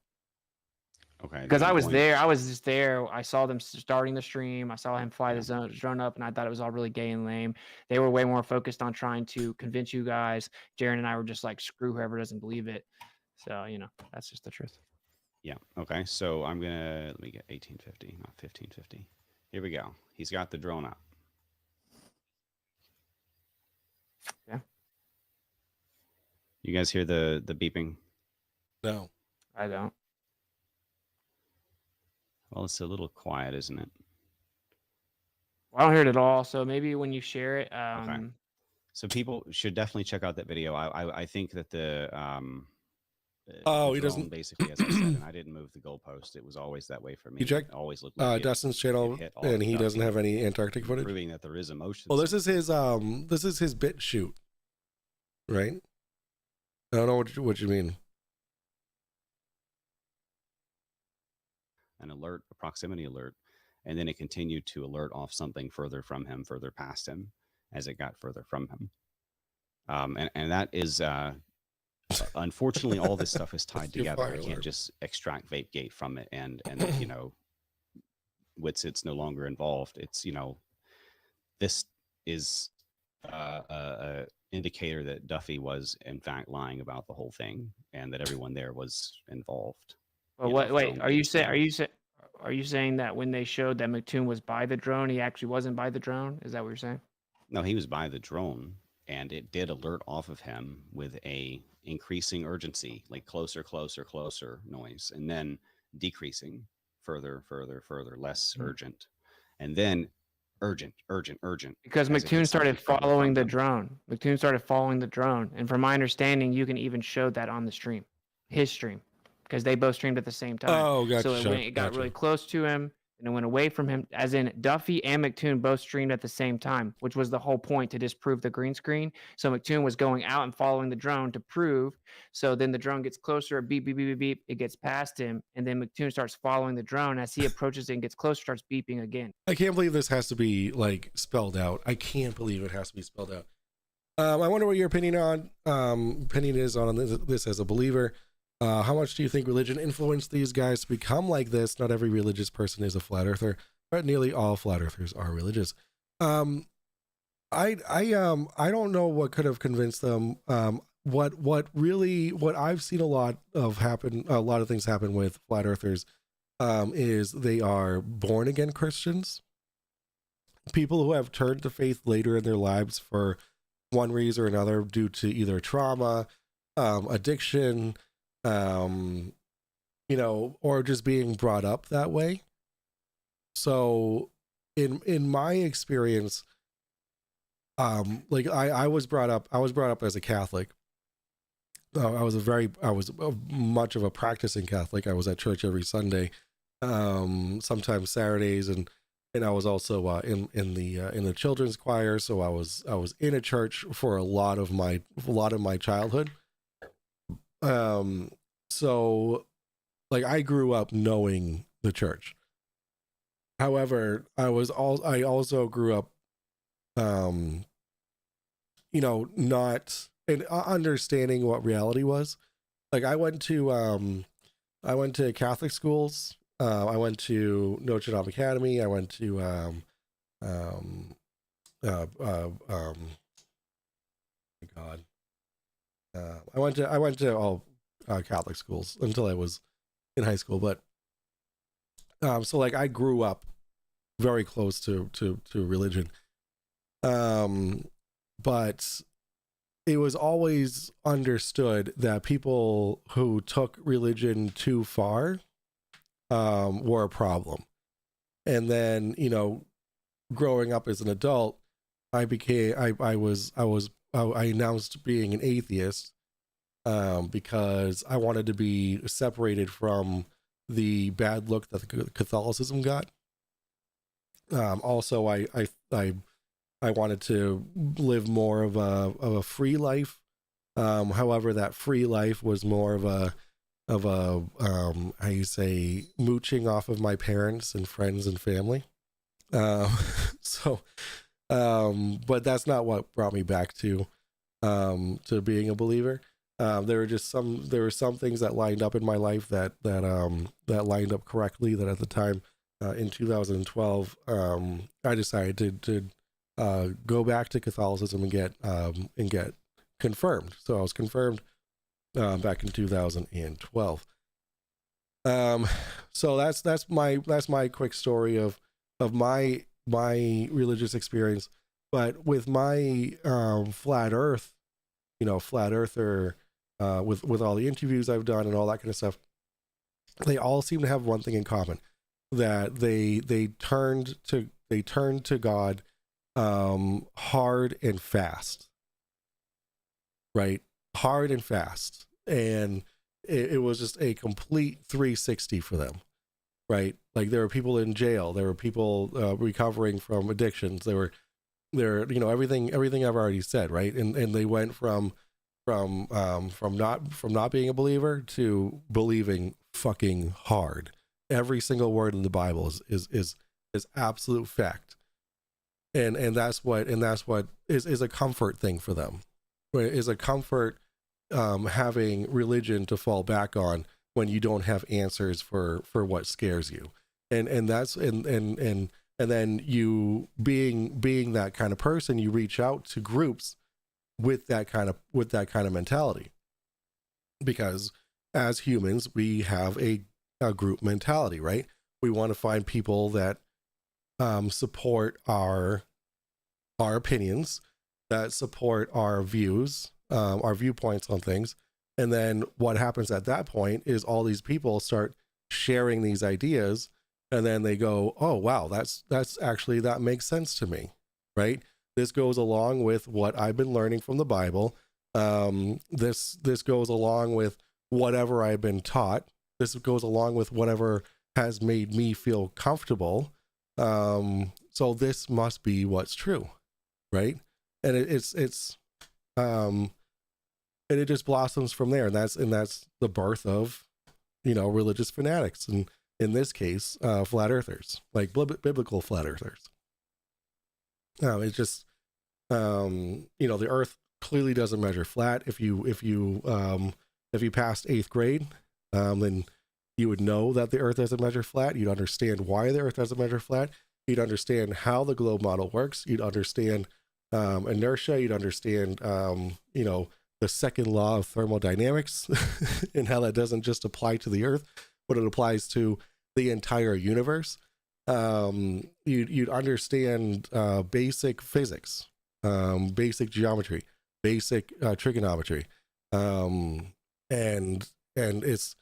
Okay. Because I was there. I was just there. I saw them starting the stream. I saw him fly the drone up, and I thought it was all really gay and lame. They were way more focused on trying to convince you guys. Jaren and I were just like, screw whoever doesn't believe it. So, that's just the truth. Yeah. Okay. So let me get 1850, not 1550. Here we go. He's got the drone up. Yeah. You guys hear the beeping? No, I don't. Well, it's a little quiet, isn't it? Well, I don't hear it at all. So maybe when you share it, Okay. So people should definitely check out that video. I think that the he doesn't basically, as I said, and I didn't move the goalpost. It was always that way for me. You checked It always looked like Dustin's channel, and he doesn't have any Antarctic footage, proving that there is a motion. Well, this is his bit shoot, right? I don't know what you mean. An alert, a proximity alert, and then it continued to alert off something further from him, further past him, as it got further from him. And that is unfortunately all this stuff is tied together. I can't just extract VapeGate from it and Witsit's no longer involved. It's this is a indicator that Duffy was in fact lying about the whole thing and that everyone there was involved. But wait, are you saying that when they showed that McToon was by the drone, he actually wasn't by the drone? Is that what you're saying? No, he was by the drone, and it did alert off of him with a increasing urgency, like closer, closer, closer noise, and then decreasing further, further, further, less urgent, and then urgent. Because McToon started following the drone. McToon started following the drone, and from my understanding, you can even show that on the stream, his stream, because they both streamed at the same time. Oh, gotcha. So it got really close to him, and it went away from him. As in, Duffy and McToon both streamed at the same time, which was the whole point, to disprove the green screen. So McToon was going out and following the drone to prove. So then the drone gets closer, beep, beep, beep, beep, beep. It gets past him, and then McToon starts following the drone. As he approaches it and gets closer, starts beeping again. I can't believe this has to be spelled out. I can't believe it has to be spelled out. I wonder what your opinion is on this as a believer. How much do you think religion influenced these guys to become like this? Not every religious person is a flat earther, but nearly all flat earthers are religious. I don't know what could have convinced them. What I've seen a lot of things happen with flat earthers is they are born again Christians, people who have turned to faith later in their lives for one reason or another, due to either trauma, addiction, or just being brought up that way. So in my experience, I was brought up as a Catholic. I was much of a practicing Catholic. I was at church every Sunday, sometimes Saturdays, and I was also in the children's choir. So I was in a church for a lot of my childhood. So I grew up knowing the church. However, I also grew up, not understanding what reality was. I went to Catholic schools. I went to Notre Dame Academy. I went to, I went to all Catholic schools until I was in high school, but I grew up very close to religion, but it was always understood that people who took religion too far were a problem. And then, you know, growing up as an adult, I announced being an atheist because I wanted to be separated from the bad look that Catholicism got. Also, I wanted to live more of a free life. However, that free life was more of a how you say, mooching off of my parents and friends and family. But that's not what brought me back to being a believer. There were some things that lined up in my life that lined up correctly, that at the time, in 2012, I decided to go back to Catholicism and get confirmed. So I was confirmed back in 2012. So that's my quick story of my religious experience. But with my flat earth, you know, flat earther, with all the interviews I've done and all that kind of stuff, they all seem to have one thing in common, that they turned to God hard and fast, right? Hard and fast. And it was just a complete 360 for them, right? Like, there were people in jail, there were people recovering from addictions, there, you know, everything I've already said, right? And they went from not being a believer to believing fucking hard. Every single word in the Bible is absolute fact. And that's what is a comfort thing for them. Right? Is a comfort, having religion to fall back on when you don't have answers for what scares you. And then you being that kind of person, you reach out to groups with that kind of mentality, because as humans we have a group mentality, right? We want to find people that support our opinions, that support our views, our viewpoints on things. And then what happens at that point is all these people start sharing these ideas, and then they go, oh wow, that's actually, that makes sense to me, right? This goes along with what I've been learning from the Bible. This goes along with whatever I've been taught. This goes along with whatever has made me feel comfortable. So this must be what's true, right? And and it just blossoms from there. And that's the birth of, you know, religious fanatics, and in this case, flat earthers, like biblical flat earthers. It's just, you know, the earth clearly doesn't measure flat. If you passed 8th grade, then you would know that the earth doesn't measure flat. You'd understand why the earth doesn't measure flat. You'd understand how the globe model works. You'd understand inertia. You'd understand, you know, the second law of thermodynamics and how that doesn't just apply to the earth, but it applies to the entire universe. You'd understand basic physics, basic geometry, basic trigonometry, and it's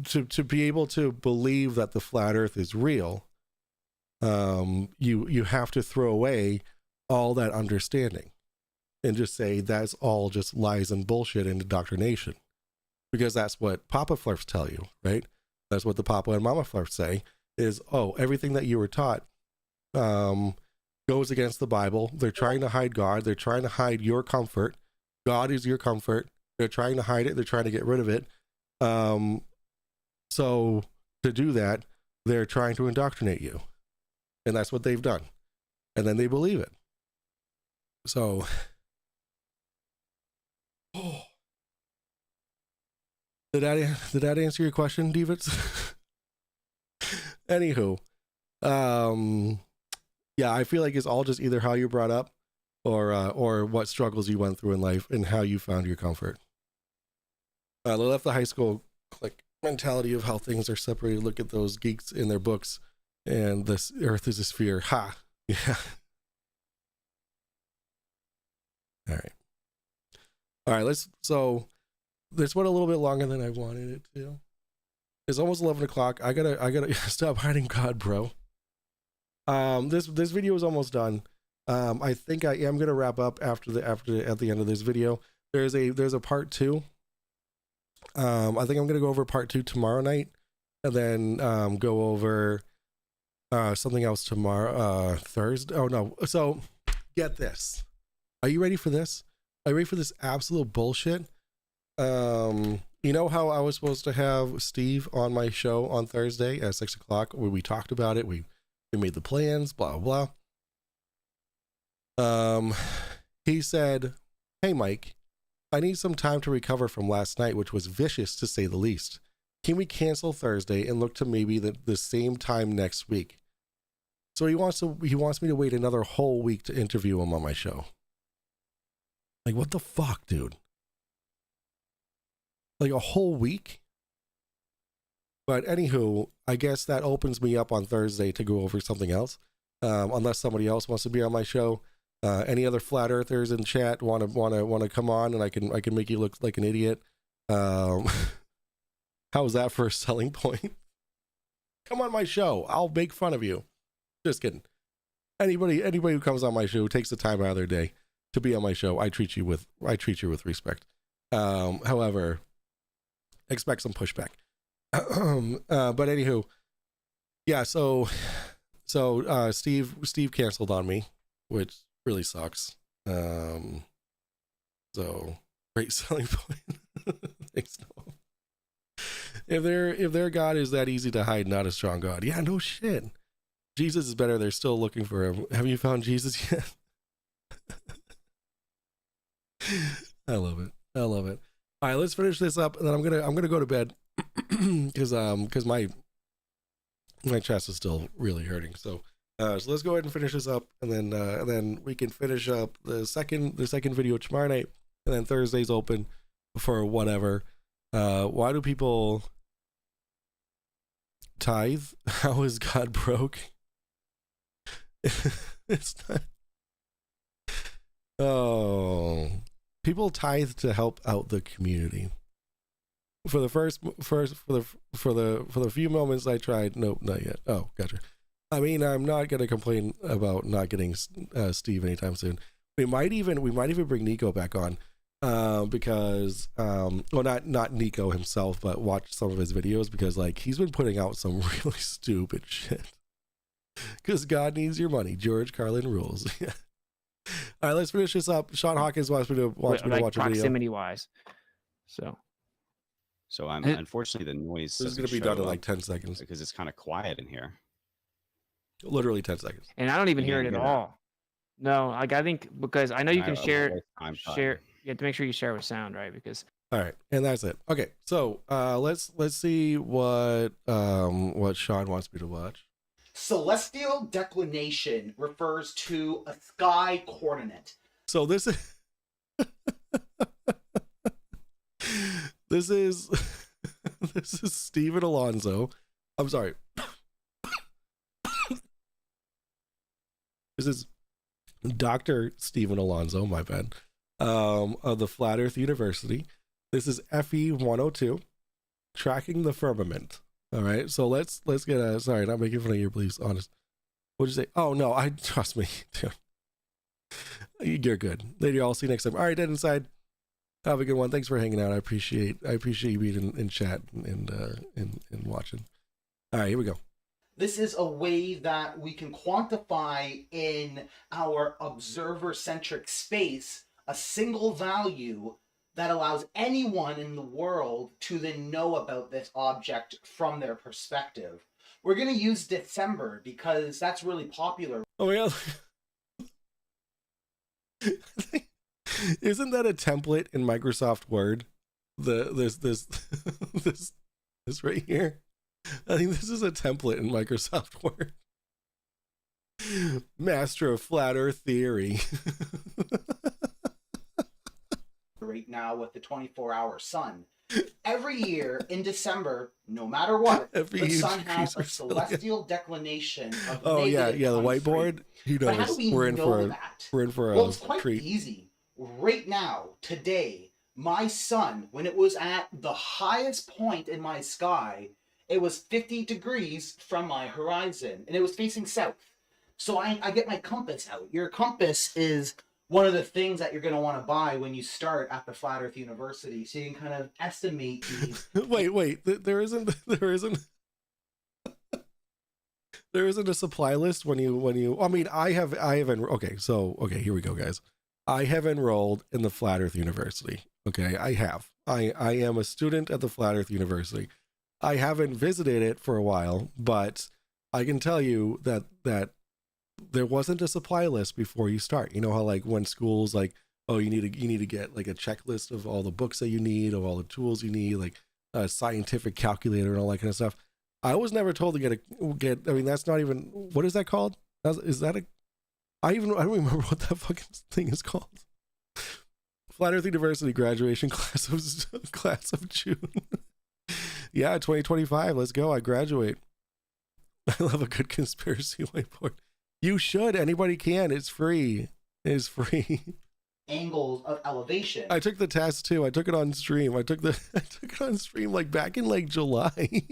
to be able to believe that the flat earth is real. You have to throw away all that understanding and just say that's all just lies and bullshit and indoctrination, because that's what Papa Flurfs tell you, right? That's what the Papa and Mama Flurfs say is, oh, everything that you were taught goes against the Bible. They're trying to hide God. They're trying to hide your comfort. God is your comfort. They're trying to hide it. They're trying to get rid of it. So to do that, they're trying to indoctrinate you. And that's what they've done. And then they believe it. So, did that answer your question, Divits? Anywho, yeah, I feel like it's all just either how you're brought up or what struggles you went through in life and how you found your comfort. They left the high school like mentality of how things are separated. Look at those geeks in their books, and this earth is a sphere. Ha! Yeah. All right. All right. So this went a little bit longer than I wanted it to. It's almost 11 o'clock. I gotta stop hiding God, bro. This video is almost done. I think I am gonna wrap up at the end of this video. There's a part 2. I think I'm gonna go over part 2 tomorrow night, and then go over something else tomorrow, Thursday. Oh no! So get this. Are you ready for this? Are you ready for this absolute bullshit? You know how I was supposed to have Steve on my show on Thursday at 6 o'clock, where we talked about it. We made the plans, blah blah blah. He said, "Hey Mike, I need some time to recover from last night, which was vicious to say the least. Can we cancel Thursday and look to maybe the same time next week?" So he wants me to wait another whole week to interview him on my show. Like, what the fuck, dude? Like a whole week? But anywho, I guess that opens me up on Thursday to go over something else. Unless somebody else wants to be on my show. Any other flat earthers in chat want to come on, and I can make you look like an idiot. How is that for a selling point? Come on my show. I'll make fun of you. Just kidding. Anybody who comes on my show, who takes the time out of their day to be on my show, I treat you with respect. However, expect some pushback. But anywho, yeah. So Steve canceled on me, which really sucks. So great selling point. Thanks, Noah. If their God is that easy to hide, not a strong God. Yeah, no shit. Jesus is better. They're still looking for him. Have you found Jesus yet? I love it. All right, let's finish this up, and then I'm gonna go to bed because my chest is still really hurting. So let's go ahead and finish this up, and then we can finish up the second video tomorrow night, and then Thursday's open for whatever. Why do people tithe? How is God broke? It's not. Oh, people tithe to help out the community. For the few moments I tried, nope, not yet. Oh, gotcha. I mean, I'm not gonna complain about not getting Steve anytime soon. We might even bring Nico back on, because well, not Nico himself, but watch some of his videos, because like he's been putting out some really stupid shit. Because God needs your money. George Carlin rules. All right, let's finish this up. Sean Hawkins wants me to watch a video. Proximity wise. So I'm unfortunately the noise. This is going to be done in like 10 seconds because it's kind of quiet in here. Literally 10 seconds. And I don't even hear it at all. No, like I think because I know you can share. You have to make sure you share with sound, right? Because. All right, and that's it. Okay, so let's see what Sean wants me to watch. Celestial declination refers to a sky coordinate. So this is this is Steven Alonzo. I'm sorry. This is Dr. Steven Alonzo, my bad, of the Flat Earth University. This is FE 102, tracking the firmament. All right, so let's get sorry, not making fun of your beliefs, honest. What'd you say? Oh no, trust me, dude. You're good. Later, I'll see you next time. All right, Dead Inside. Have a good one. Thanks for hanging out. I appreciate you being in chat and watching. All right, here we go. This is a way that we can quantify in our observer-centric space a single value that allows anyone in the world to then know about this object from their perspective. We're going to use December because that's really popular. Oh my god. Isn't that a template in Microsoft Word? This right here. I think this is a template in Microsoft Word. Master of Flat Earth Theory. Right now with the 24-hour sun. Every year in December, no matter what, the sun has a celestial declination of yeah, the whiteboard. He knows. But how do we know that? We're in for well, it's quite easy. right now, today, my sun, when it was at the highest point in my sky, it was 50 degrees from my horizon, and it was facing south. So I get my compass out. Your compass is one of the things that you're going to want to buy when you start at the Flat Earth University, so you can kind of estimate these. Wait, there isn't a supply list when you. I mean, I have. Okay, here we go, guys. I have enrolled in the Flat Earth University. Okay, I have. I am a student at the Flat Earth University. I haven't visited it for a while, but I can tell you that there wasn't a supply list before you start. You know how like when schools like, oh, you need to get like a checklist of all the books that you need, of all the tools you need, like a scientific calculator and all that kind of stuff. I was never told to get. I mean, that's not even, what is that called? Is that a? I don't remember what that fucking thing is called. Flat Earth University graduation class of June. Yeah, 2025. Let's go. I graduate. I love a good conspiracy whiteboard. You should. Anybody can. It's free. It's free. Angles of elevation. I took the test too. I took it on stream. I took it on stream like back in like July.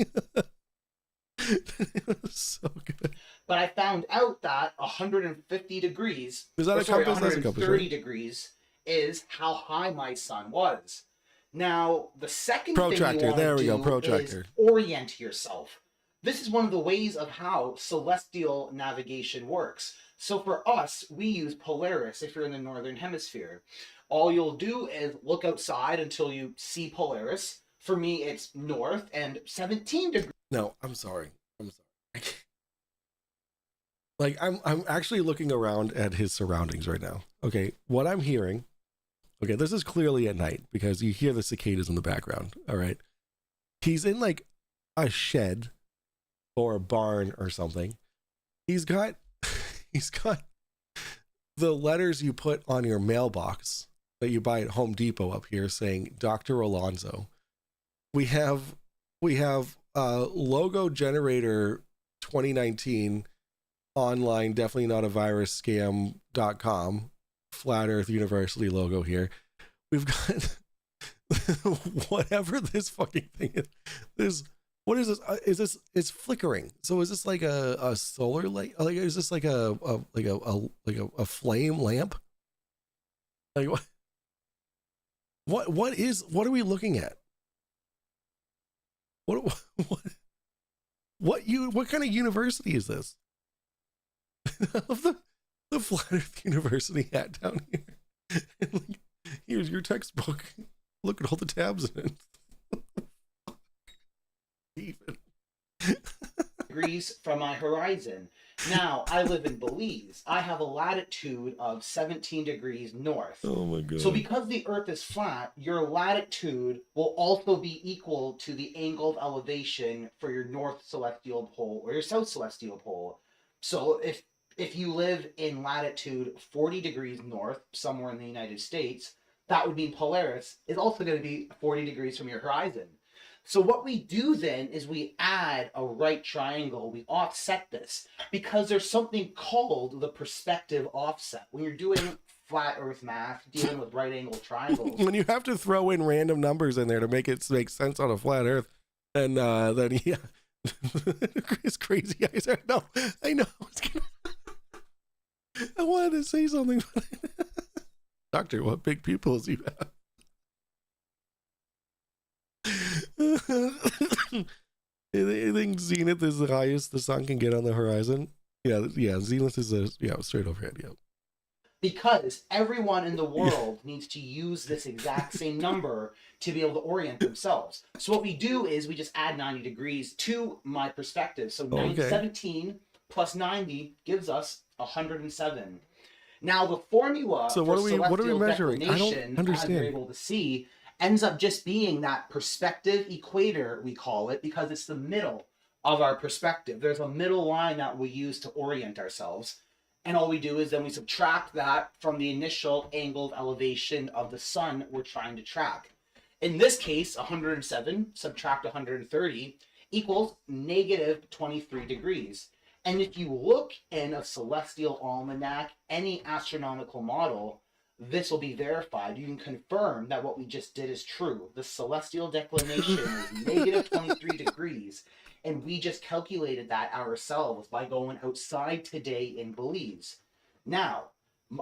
It was so good. But I found out that 150 degrees, is that a compass? 130 degrees is how high my sun was. Now, the second protractor. thing you there want we to go. do Protractor. is orient yourself. This is one of the ways of how celestial navigation works. So for us, we use Polaris if you're in the northern hemisphere. All you'll do is look outside until you see Polaris. For me, it's north and 17 degrees. No, I'm sorry. Like I'm actually looking around at his surroundings right now. Okay, what I'm hearing. Okay, this is clearly at night because you hear the cicadas in the background. All right, he's in like a shed or a barn or something. He's got the letters you put on your mailbox that you buy at Home Depot up here saying Dr. Alonzo. We have logo generator 2019 online, definitely not a virus scam.com, Flat Earth University logo here. We've got whatever this fucking thing is. What is this? It's flickering. So is this like a solar light? Like is this like a flame lamp? Like what are we looking at? What kind of university is this? I love the Flat Earth University hat down here. And like, here's your textbook. Look at all the tabs in it. Even. Degrees from my horizon. Now, I live in Belize. I have a latitude of 17 degrees north. Oh my god. So because the Earth is flat, your latitude will also be equal to the angled elevation for your north celestial pole or your south celestial pole. So if you live in latitude 40 degrees north, somewhere in the United States, that would mean Polaris is also going to be 40 degrees from your horizon. So what we do then is we add a right triangle, we offset this, because there's something called the perspective offset. When you're doing flat earth math, dealing with right angle triangles. When you have to throw in random numbers in there to make it make sense on a flat earth, then yeah. It's crazy eyes. I know. I wanted to say something. Doctor, what big pupils you have? I think zenith is the highest the sun can get on the horizon. Yeah, zenith is straight overhead. Yeah. Because everyone in the world needs to use this exact same number to be able to orient themselves. So what we do is we just add 90 degrees to my perspective. So 17 plus 90 gives us 107. Now the formula so what are we measuring? I don't understand. As you're able to see, ends up just being that perspective equator, we call it, because it's the middle of our perspective. There's a middle line that we use to orient ourselves. And all we do is then we subtract that from the initial angled elevation of the sun we're trying to track. In this case, 107 subtract 130 equals negative 23 degrees. And if you look in a celestial almanac, any astronomical model, this will be verified. You can confirm that what we just did is true. The celestial declination is negative 23 degrees. And we just calculated that ourselves by going outside today in Belize. Now,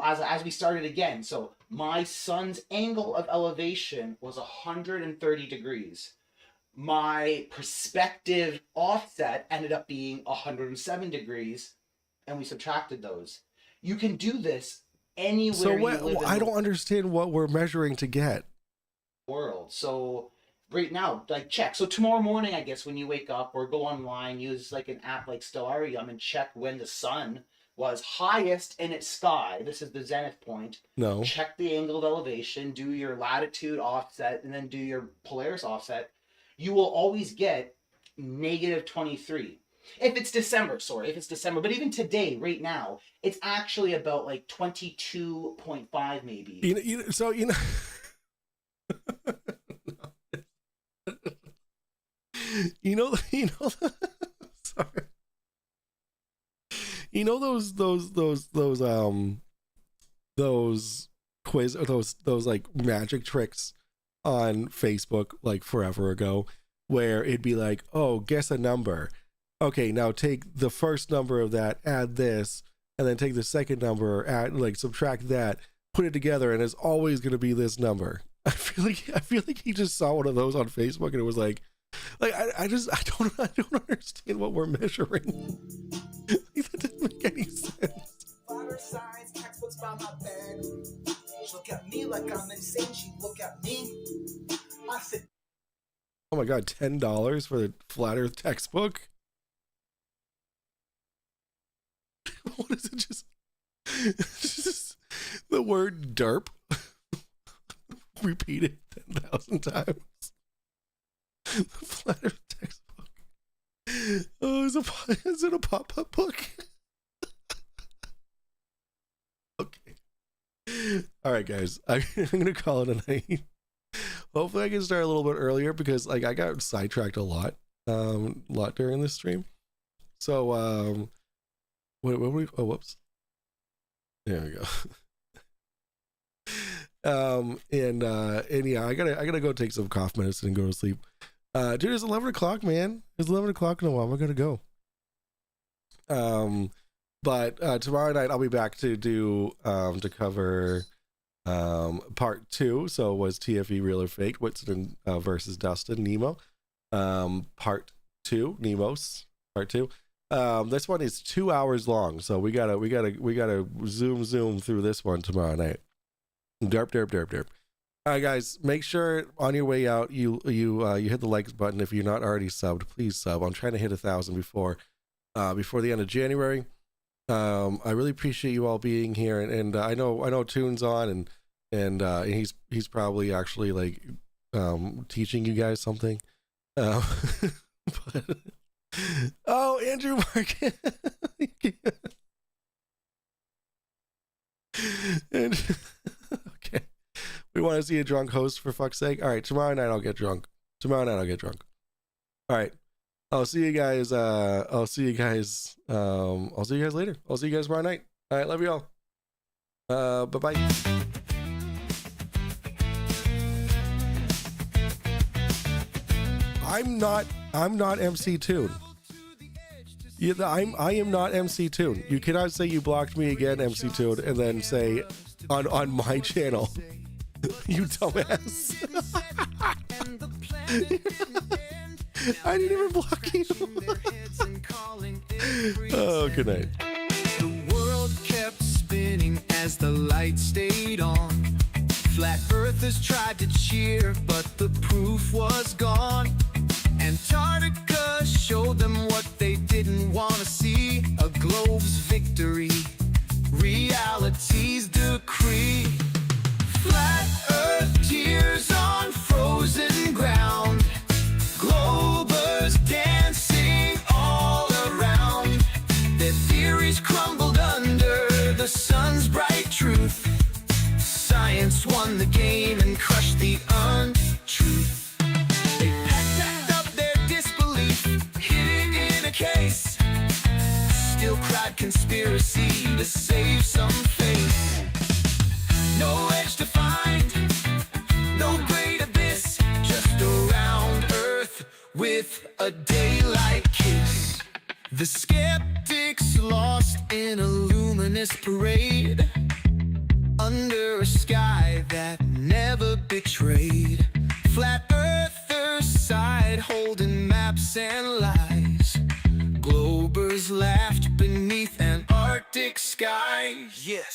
as we started again, so my sun's angle of elevation was 130 degrees. My perspective offset ended up being 107 degrees, and we subtracted those. You can do this anywhere So you live in I don't understand what we're measuring to get. world. So right now, like check. So tomorrow morning, I guess when you wake up or go online, use like an app like Stellarium and check when the sun was highest in its sky. This is the zenith point. No. Check the angle of elevation, do your latitude offset, and then do your Polaris offset. You will always get negative 23. If it's December, but even today, right now, it's actually about like 22.5 maybe. Sorry. Those quiz or those like magic tricks on Facebook like forever ago, where it'd be like, oh, guess a number. Okay, now take the first number of that, add this, and then take the second number, add like subtract that, put it together, and it's always going to be this number. I feel like he just saw one of those on Facebook, and it was like I don't understand what we're measuring. That doesn't make any sense. Science textbooks by my bed. She look at me like I'm insane. She look at me. I said, Oh my god, $10 for the flat Earth textbook? What is it? Just the word derp repeated 10,000 times. The flat Earth textbook. Oh, is it a pop-up book? Okay. All right, guys. I'm gonna call it a night. Hopefully, I can start a little bit earlier because like I got sidetracked a lot during this stream. So what were we? Oh, whoops. There we go. And yeah, I gotta go take some cough medicine and go to sleep. Dude, it's 11 o'clock, man. It's 11 o'clock in a while. I gotta go. But tomorrow night I'll be back to do to cover part 2. So it was TFE real or fake? Witsit and versus Dustin Nemo. Part 2, Nemos part 2. This one is 2 hours long, so we gotta zoom through this one tomorrow night. Derp. All right, guys, make sure on your way out you hit the likes button. If you're not already subbed, please sub. I'm trying to hit 1,000 before the end of January. I really appreciate you all being here, and I know Toon's on, and he's probably actually like teaching you guys something. But, oh, Andrew Mark. And okay, we want to see a drunk host for fuck's sake. All right, tomorrow night I'll get drunk. All right, I'll see you guys. I'll see you guys later. I'll see you guys tomorrow night. All right, love you all. Bye bye. I'm not MC Toon. Yeah, I am not MC Toon. You cannot say you blocked me again, MC Toon, and then say on my channel, you dumbass. I didn't even block you. Oh, good night. the world kept spinning as the light stayed on. Flat earthers tried to cheer, but the proof was gone. Antarctica showed them what they didn't want to see. A globe's victory, reality's decree. Flat earth tears on frozen ground. Globers dancing all around. Their theories crumbled under the sun's bright truth. Science won the game and crushed the untruth. They packed up their disbelief, hid it in a case. Still cried conspiracy to save some face. No with a daylight kiss. The skeptics lost in a luminous parade under a sky that never betrayed. Flat earthers sighed, holding maps and lies. Globers laughed beneath Antarctic skies. Yes.